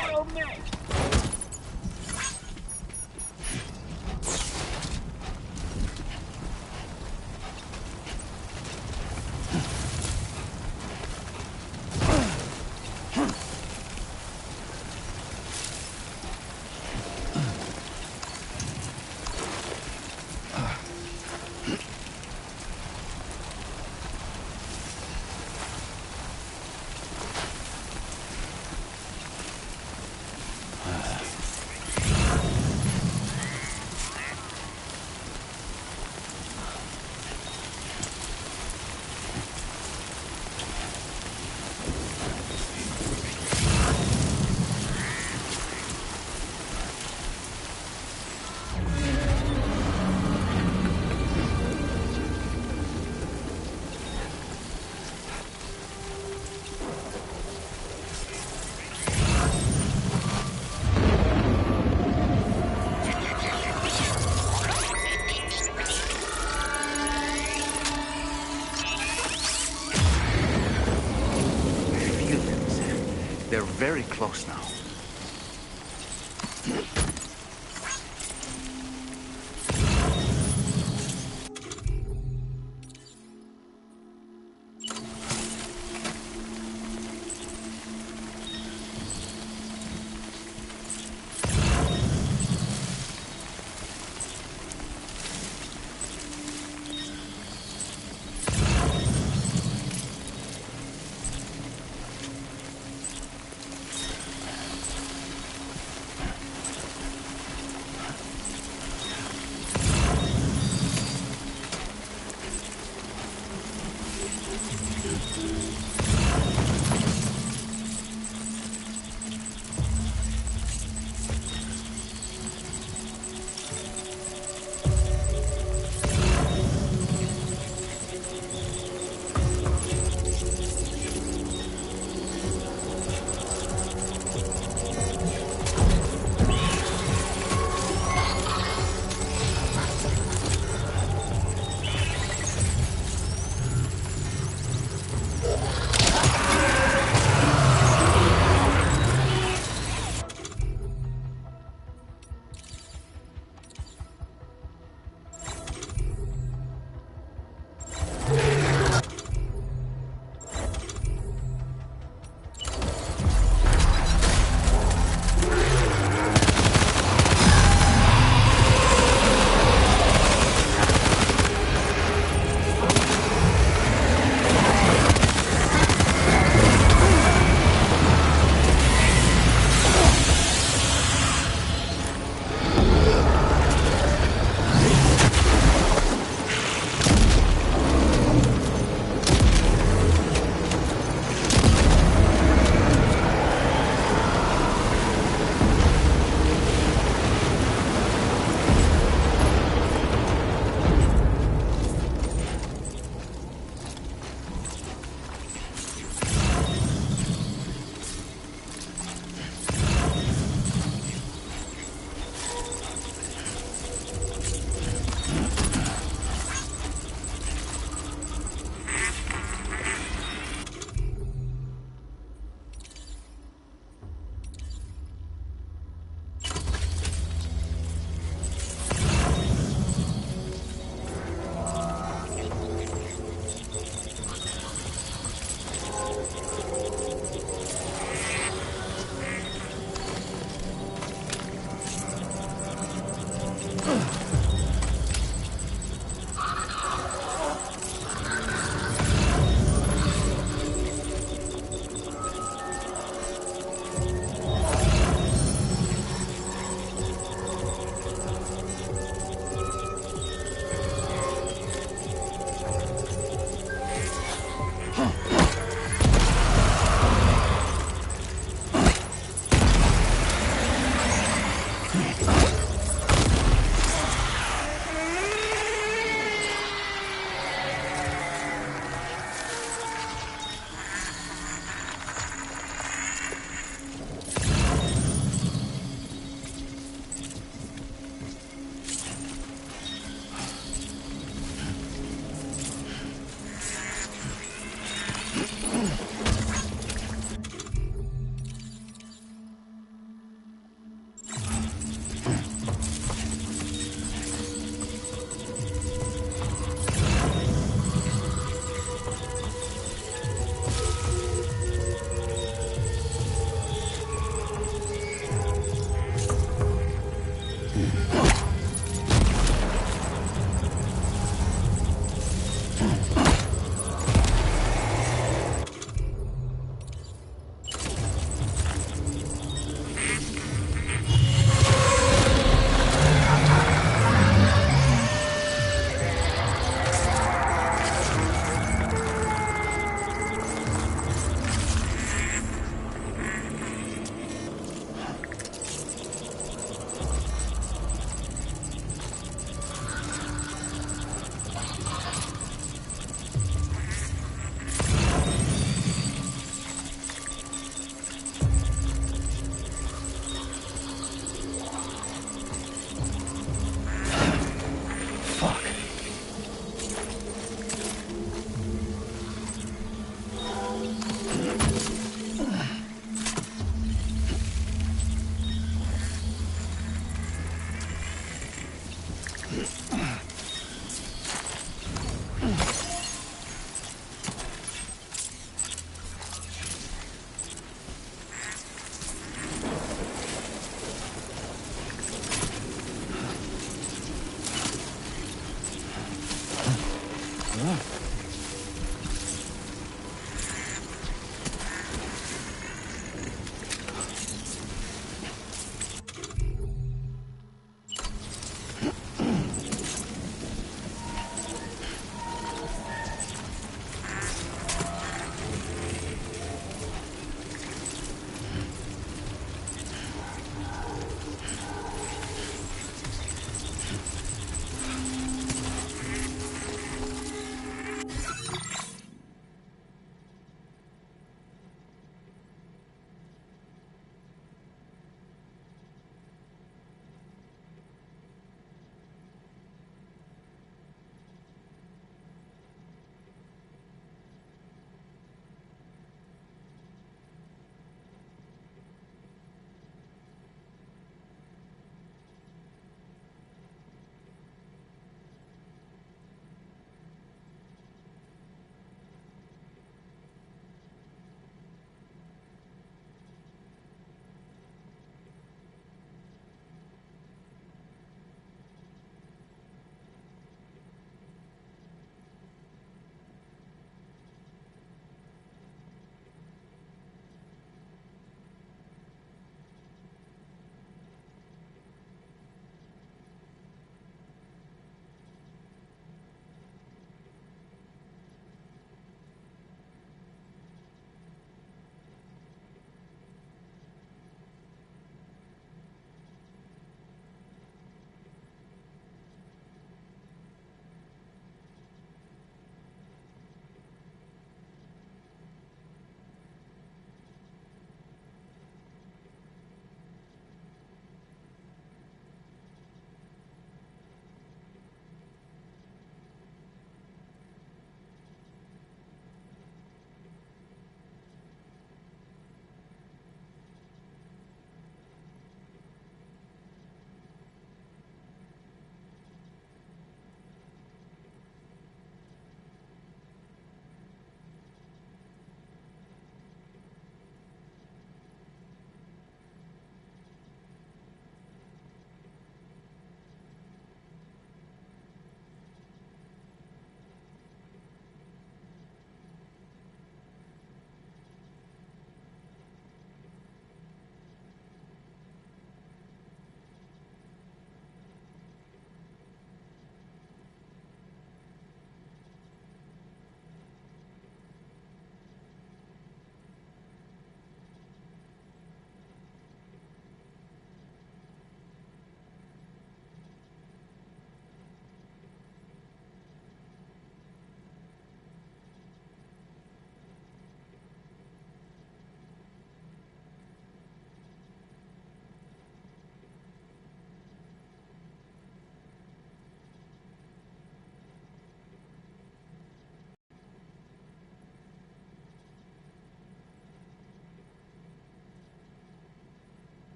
Speaker 13: They're very close now.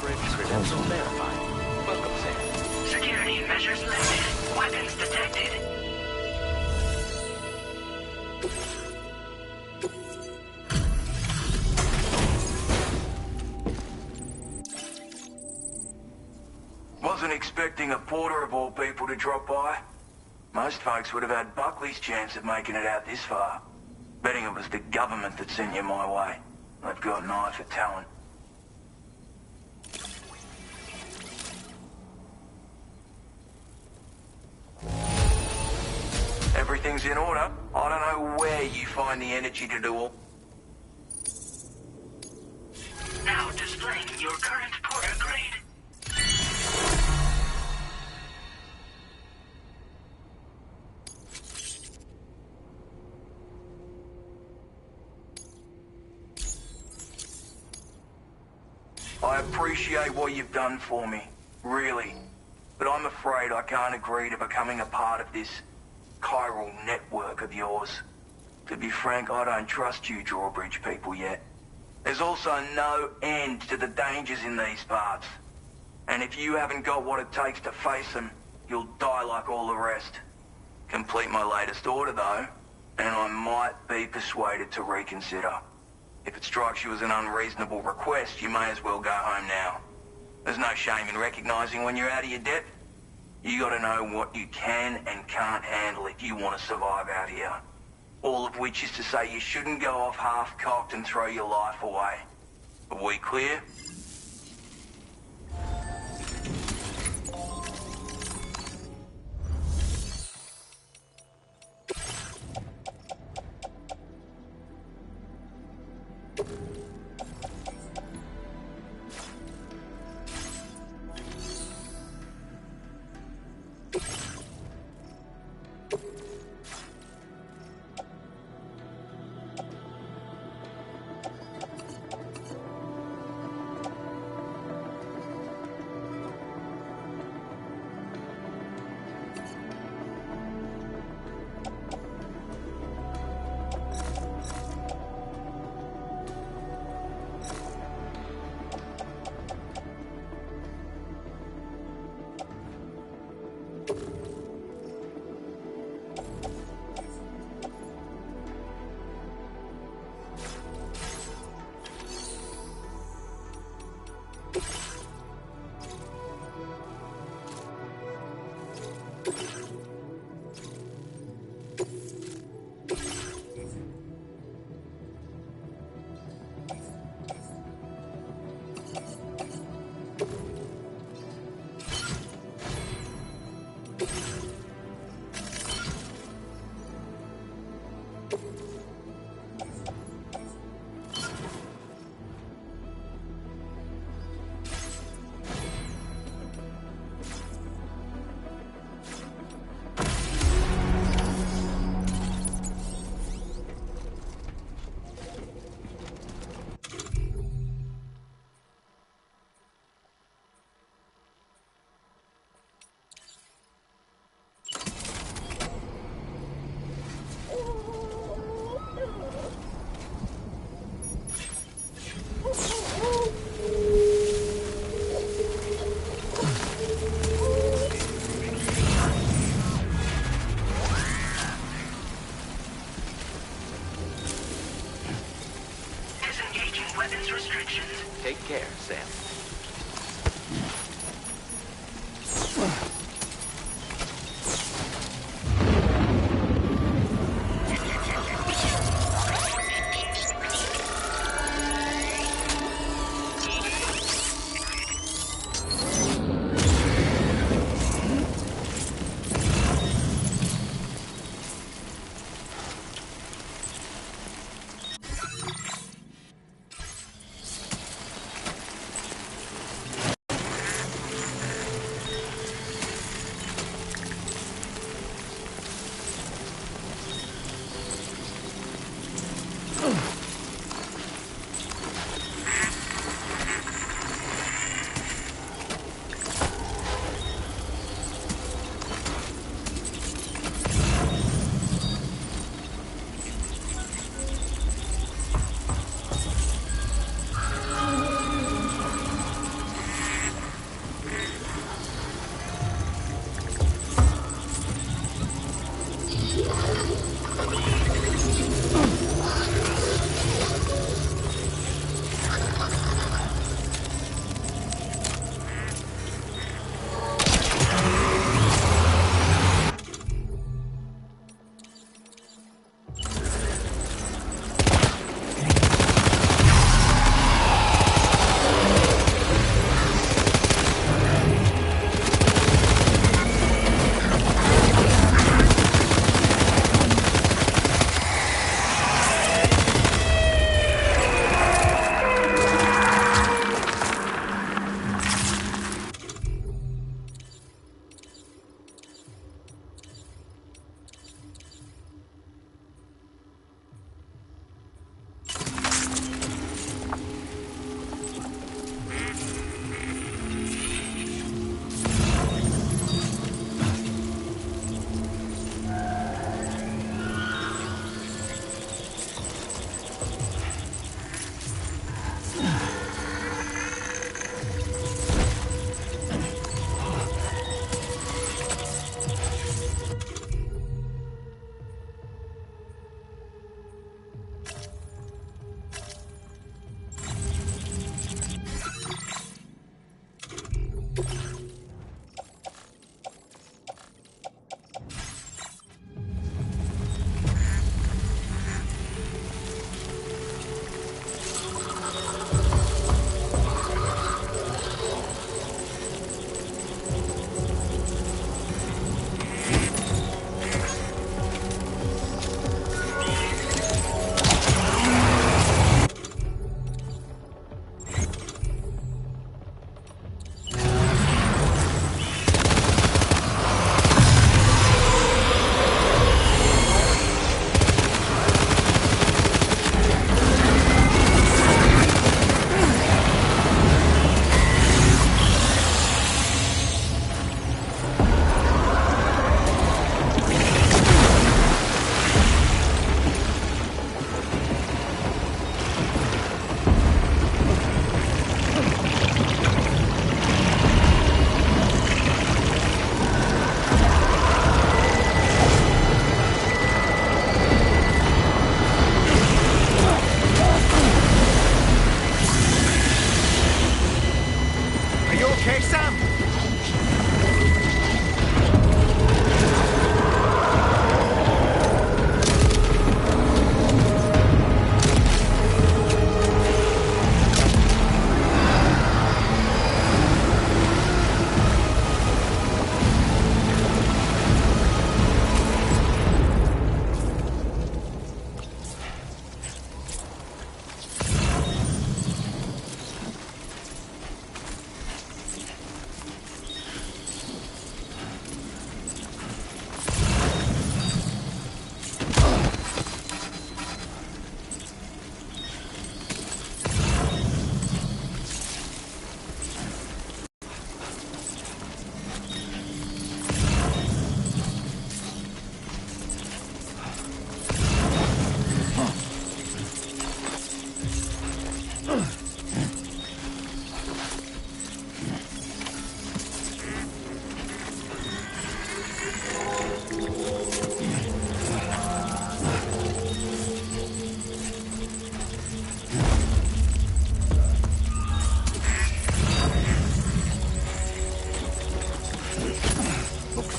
Speaker 12: drawbridge, credential verified. Welcome, Sam.
Speaker 6: Security measures lifted. Weapons detected.
Speaker 14: Wasn't expecting a porter of all people to drop by. Most folks would have had Buckley's chance of making it out this far. Betting it was the government that sent you my way. They've got an eye for talent. Everything's in order. I don't know where you find the energy to do all.
Speaker 6: Now displaying your current porter grade.
Speaker 14: I appreciate what you've done for me, really. But I'm afraid I can't agree to becoming a part of this chiral network of yours. To be frank, I don't trust you drawbridge people yet. There's also no end to the dangers in these parts. And if you haven't got what it takes to face them, you'll die like all the rest. Complete my latest order, though, and I might be persuaded to reconsider. If it strikes you as an unreasonable request, you may as well go home now. There's no shame in recognizing when you're out of your depth. You gotta know what you can and can't handle if you want to survive out here. All of which is to say you shouldn't go off half-cocked and throw your life away. Are we clear?
Speaker 12: Take care, Sam.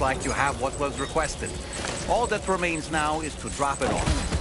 Speaker 13: Like you have what was requested. All that remains now is to drop it off.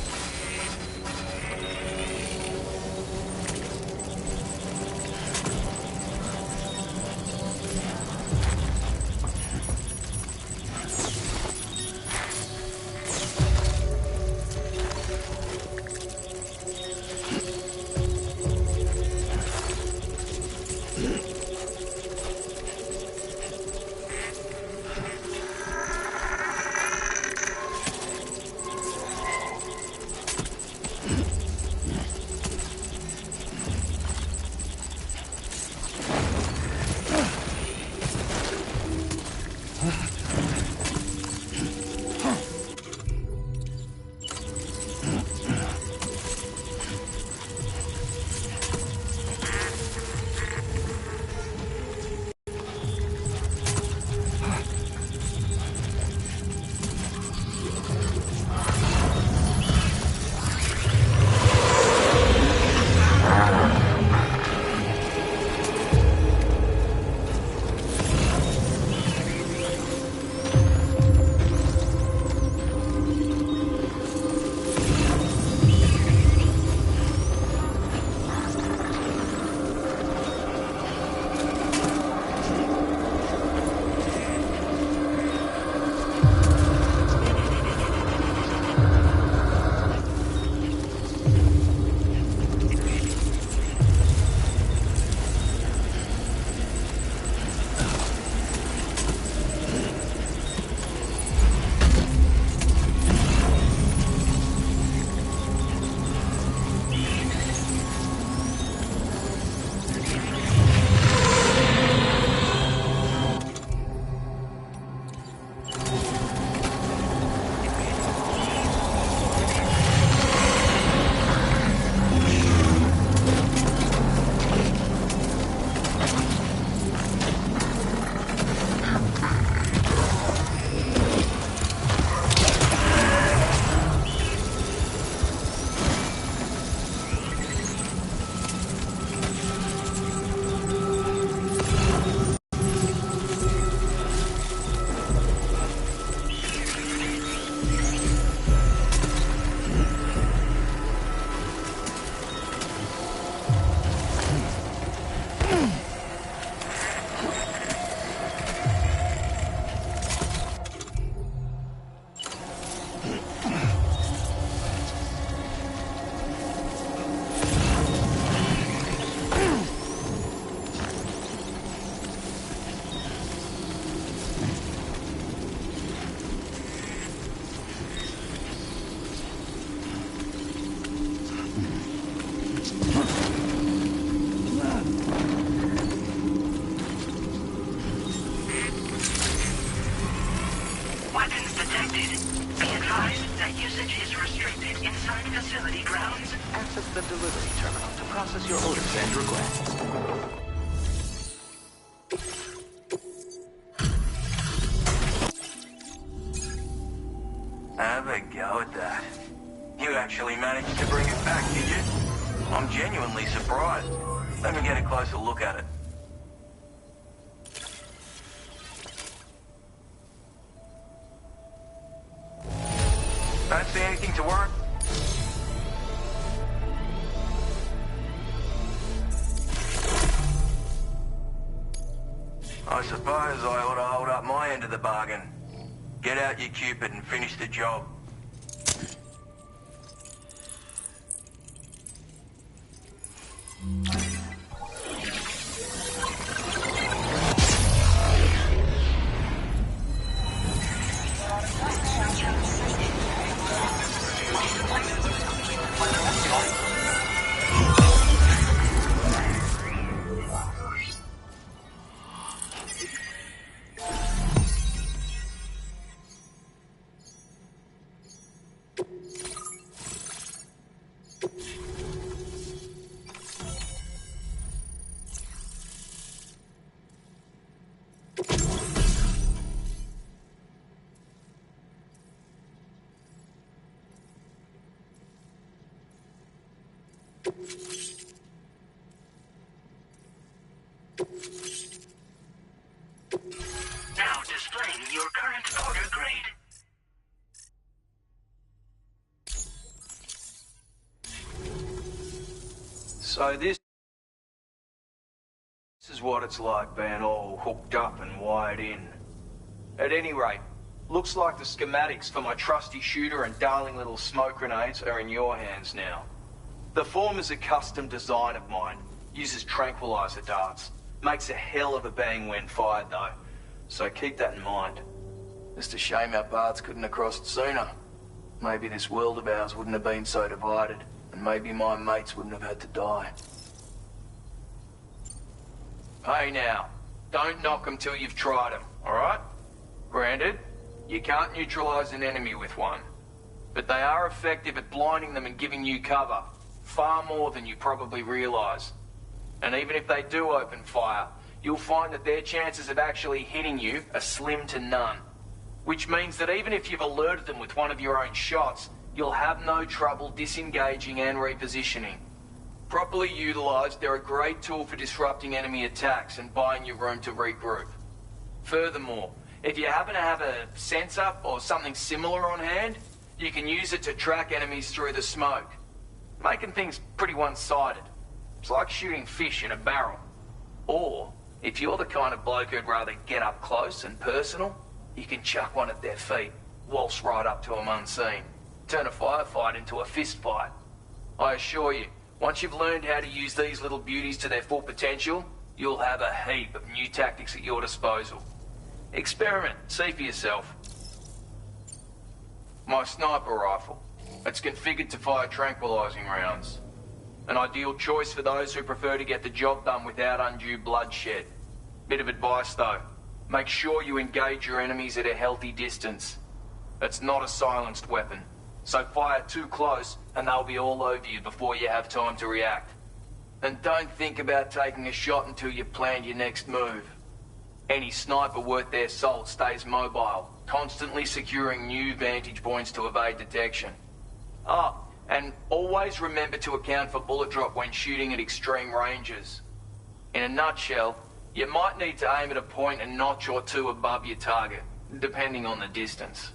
Speaker 6: inside facility grounds.
Speaker 12: Access the delivery terminal to process your orders and requests.
Speaker 14: Have a go at that. You actually managed to bring it back, did you? I'm genuinely surprised. Let me get a closer look at it. Don't see anything to worry. I suppose I ought to hold up my end of the bargain. Get out your Cupid and finish the job.
Speaker 6: Now displaying your current order grade.
Speaker 14: So this is what it's like being all hooked up and wired in. At any rate, looks like the schematics for my trusty shooter and darling little smoke grenades are in your hands now. The form is a custom design of mine. Uses tranquilizer darts. Makes a hell of a bang when fired though. So keep that in mind. Just a shame our paths couldn't have crossed sooner. Maybe this world of ours wouldn't have been so divided. And maybe my mates wouldn't have had to die. Hey now, don't knock them till you've tried them, alright? Granted, you can't neutralize an enemy with one. But they are effective at blinding them and giving you cover. Far more than you probably realize. And even if they do open fire, you'll find that their chances of actually hitting you are slim to none. Which means that even if you've alerted them with one of your own shots, you'll have no trouble disengaging and repositioning. Properly utilized, they're a great tool for disrupting enemy attacks and buying you room to regroup. Furthermore, if you happen to have a sensor or something similar on hand, you can use it to track enemies through the smoke, making things pretty one-sided. It's like shooting fish in a barrel. Or, if you're the kind of bloke who'd rather get up close and personal, you can chuck one at their feet, waltz right up to them unseen, turn a firefight into a fist fight. I assure you, once you've learned how to use these little beauties to their full potential, you'll have a heap of new tactics at your disposal. Experiment, see for yourself. My sniper rifle. It's configured to fire tranquilizing rounds. An ideal choice for those who prefer to get the job done without undue bloodshed. Bit of advice though, make sure you engage your enemies at a healthy distance. It's not a silenced weapon, so fire too close and they'll be all over you before you have time to react. And don't think about taking a shot until you've planned your next move. Any sniper worth their salt stays mobile, constantly securing new vantage points to evade detection. And always remember to account for bullet drop when shooting at extreme ranges. In a nutshell, you might need to aim at a point a notch or two above your target, depending on the distance.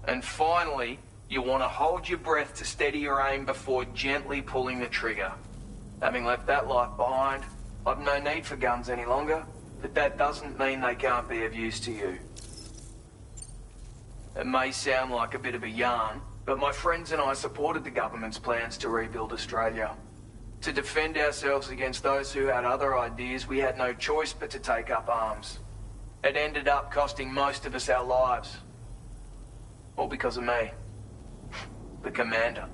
Speaker 14: And finally, you want to hold your breath to steady your aim before gently pulling the trigger. Having left that life behind, I've no need for guns any longer, but that doesn't mean they can't be of use to you. It may sound like a bit of a yarn, but my friends and I supported the government's plans to rebuild Australia. To defend ourselves against those who had other ideas, we had no choice but to take up arms. It ended up costing most of us our lives. All because of me. The commander.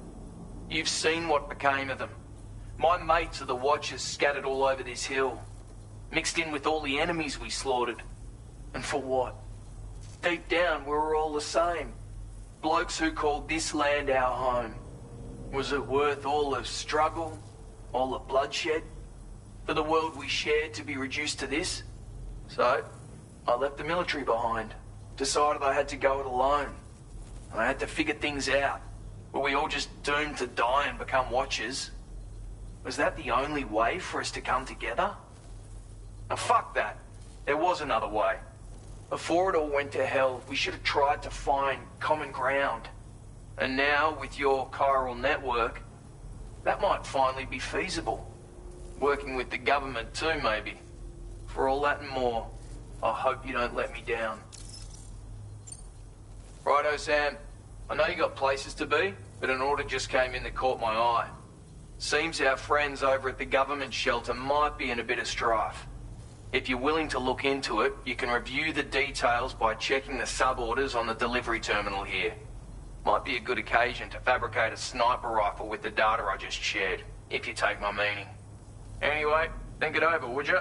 Speaker 14: You've seen what became of them. My mates are the Watchers scattered all over this hill. Mixed in with all the enemies we slaughtered. And for what? Deep down, we were all the same. Blokes who called this land our home. Was it worth all the struggle, all the bloodshed, for the world we shared to be reduced to this? So, I left the military behind. Decided I had to go it alone. I had to figure things out. Were we all just doomed to die and become watchers? Was that the only way for us to come together? Now fuck that. There was another way. Before it all went to hell, we should have tried to find common ground. And now, with your chiral network, that might finally be feasible. Working with the government too, maybe. For all that and more, I hope you don't let me down. Righto, Sam. I know you got places to be, but an order just came in that caught my eye. Seems our friends over at the government shelter might be in a bit of strife. If you're willing to look into it, you can review the details by checking the sub-orders on the delivery terminal here. Might be a good occasion to fabricate a sniper rifle with the data I just shared, if you take my meaning. Anyway, think it over, would you?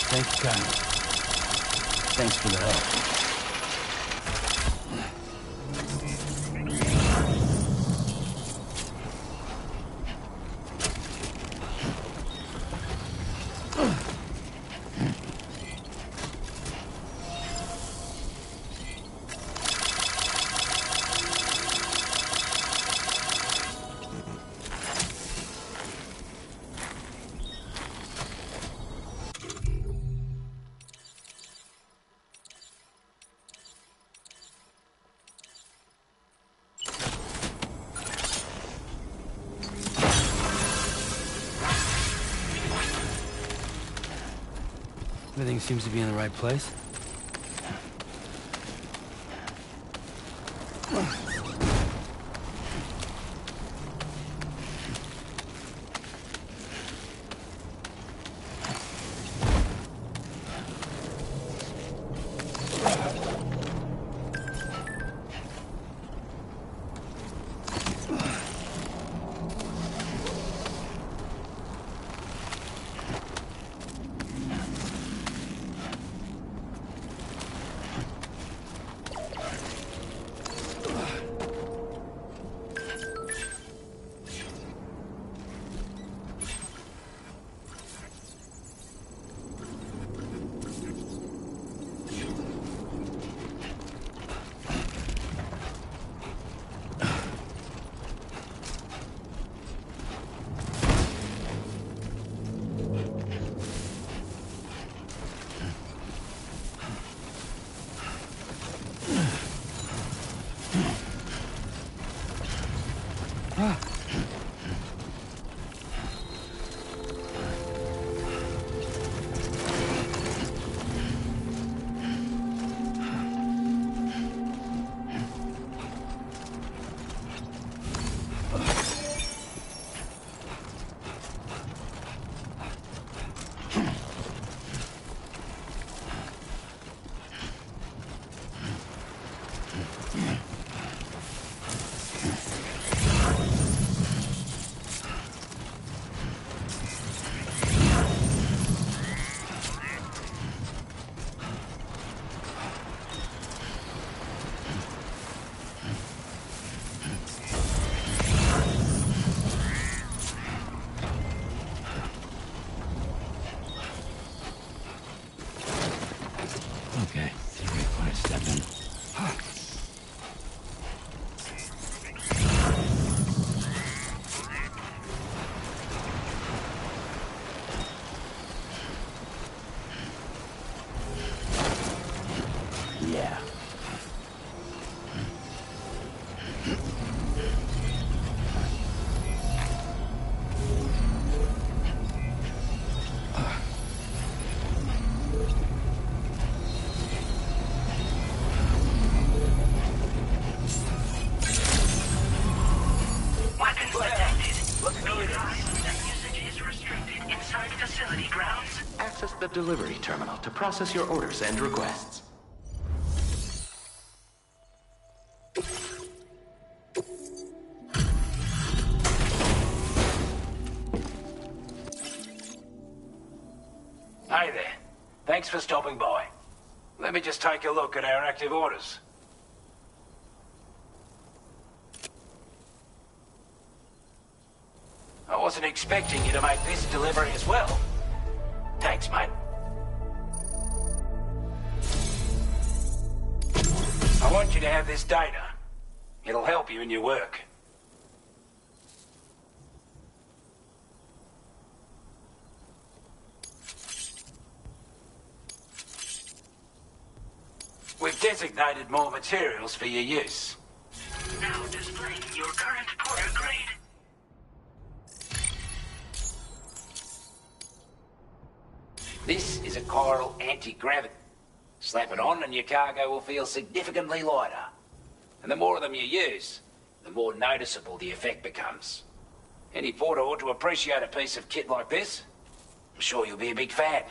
Speaker 3: Thanks, Kyle. Thanks for the help. Everything seems to be in the right place. Okay, wait for it, step in. Yeah.
Speaker 15: Access the delivery terminal to process your orders and requests.
Speaker 12: Hey there. Thanks for stopping by. Let me just take a look at our active orders. I wasn't expecting you to make this delivery as well. Thanks, mate. I want you to have this data. It'll help you in your work. We've designated more materials for your use.
Speaker 6: Now displaying your current porter grade.
Speaker 12: This is a chiral anti-gravity. Slap it on and your cargo will feel significantly lighter. And the more of them you use, the more noticeable the effect becomes. Any porter ought to appreciate a piece of kit like this. I'm sure you'll be a big fan.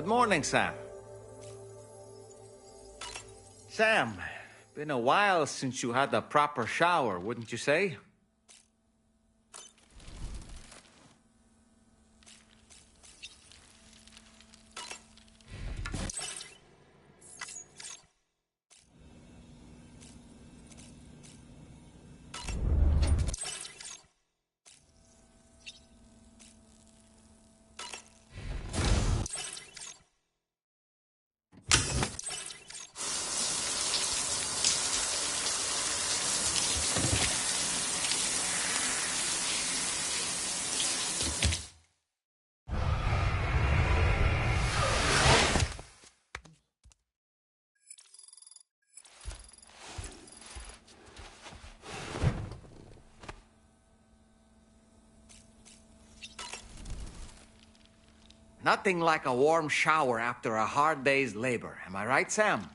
Speaker 13: Good morning, Sam. Sam, been a while since you had a proper shower, wouldn't you say? Nothing like a warm shower after a hard day's labor. Am I right, Sam?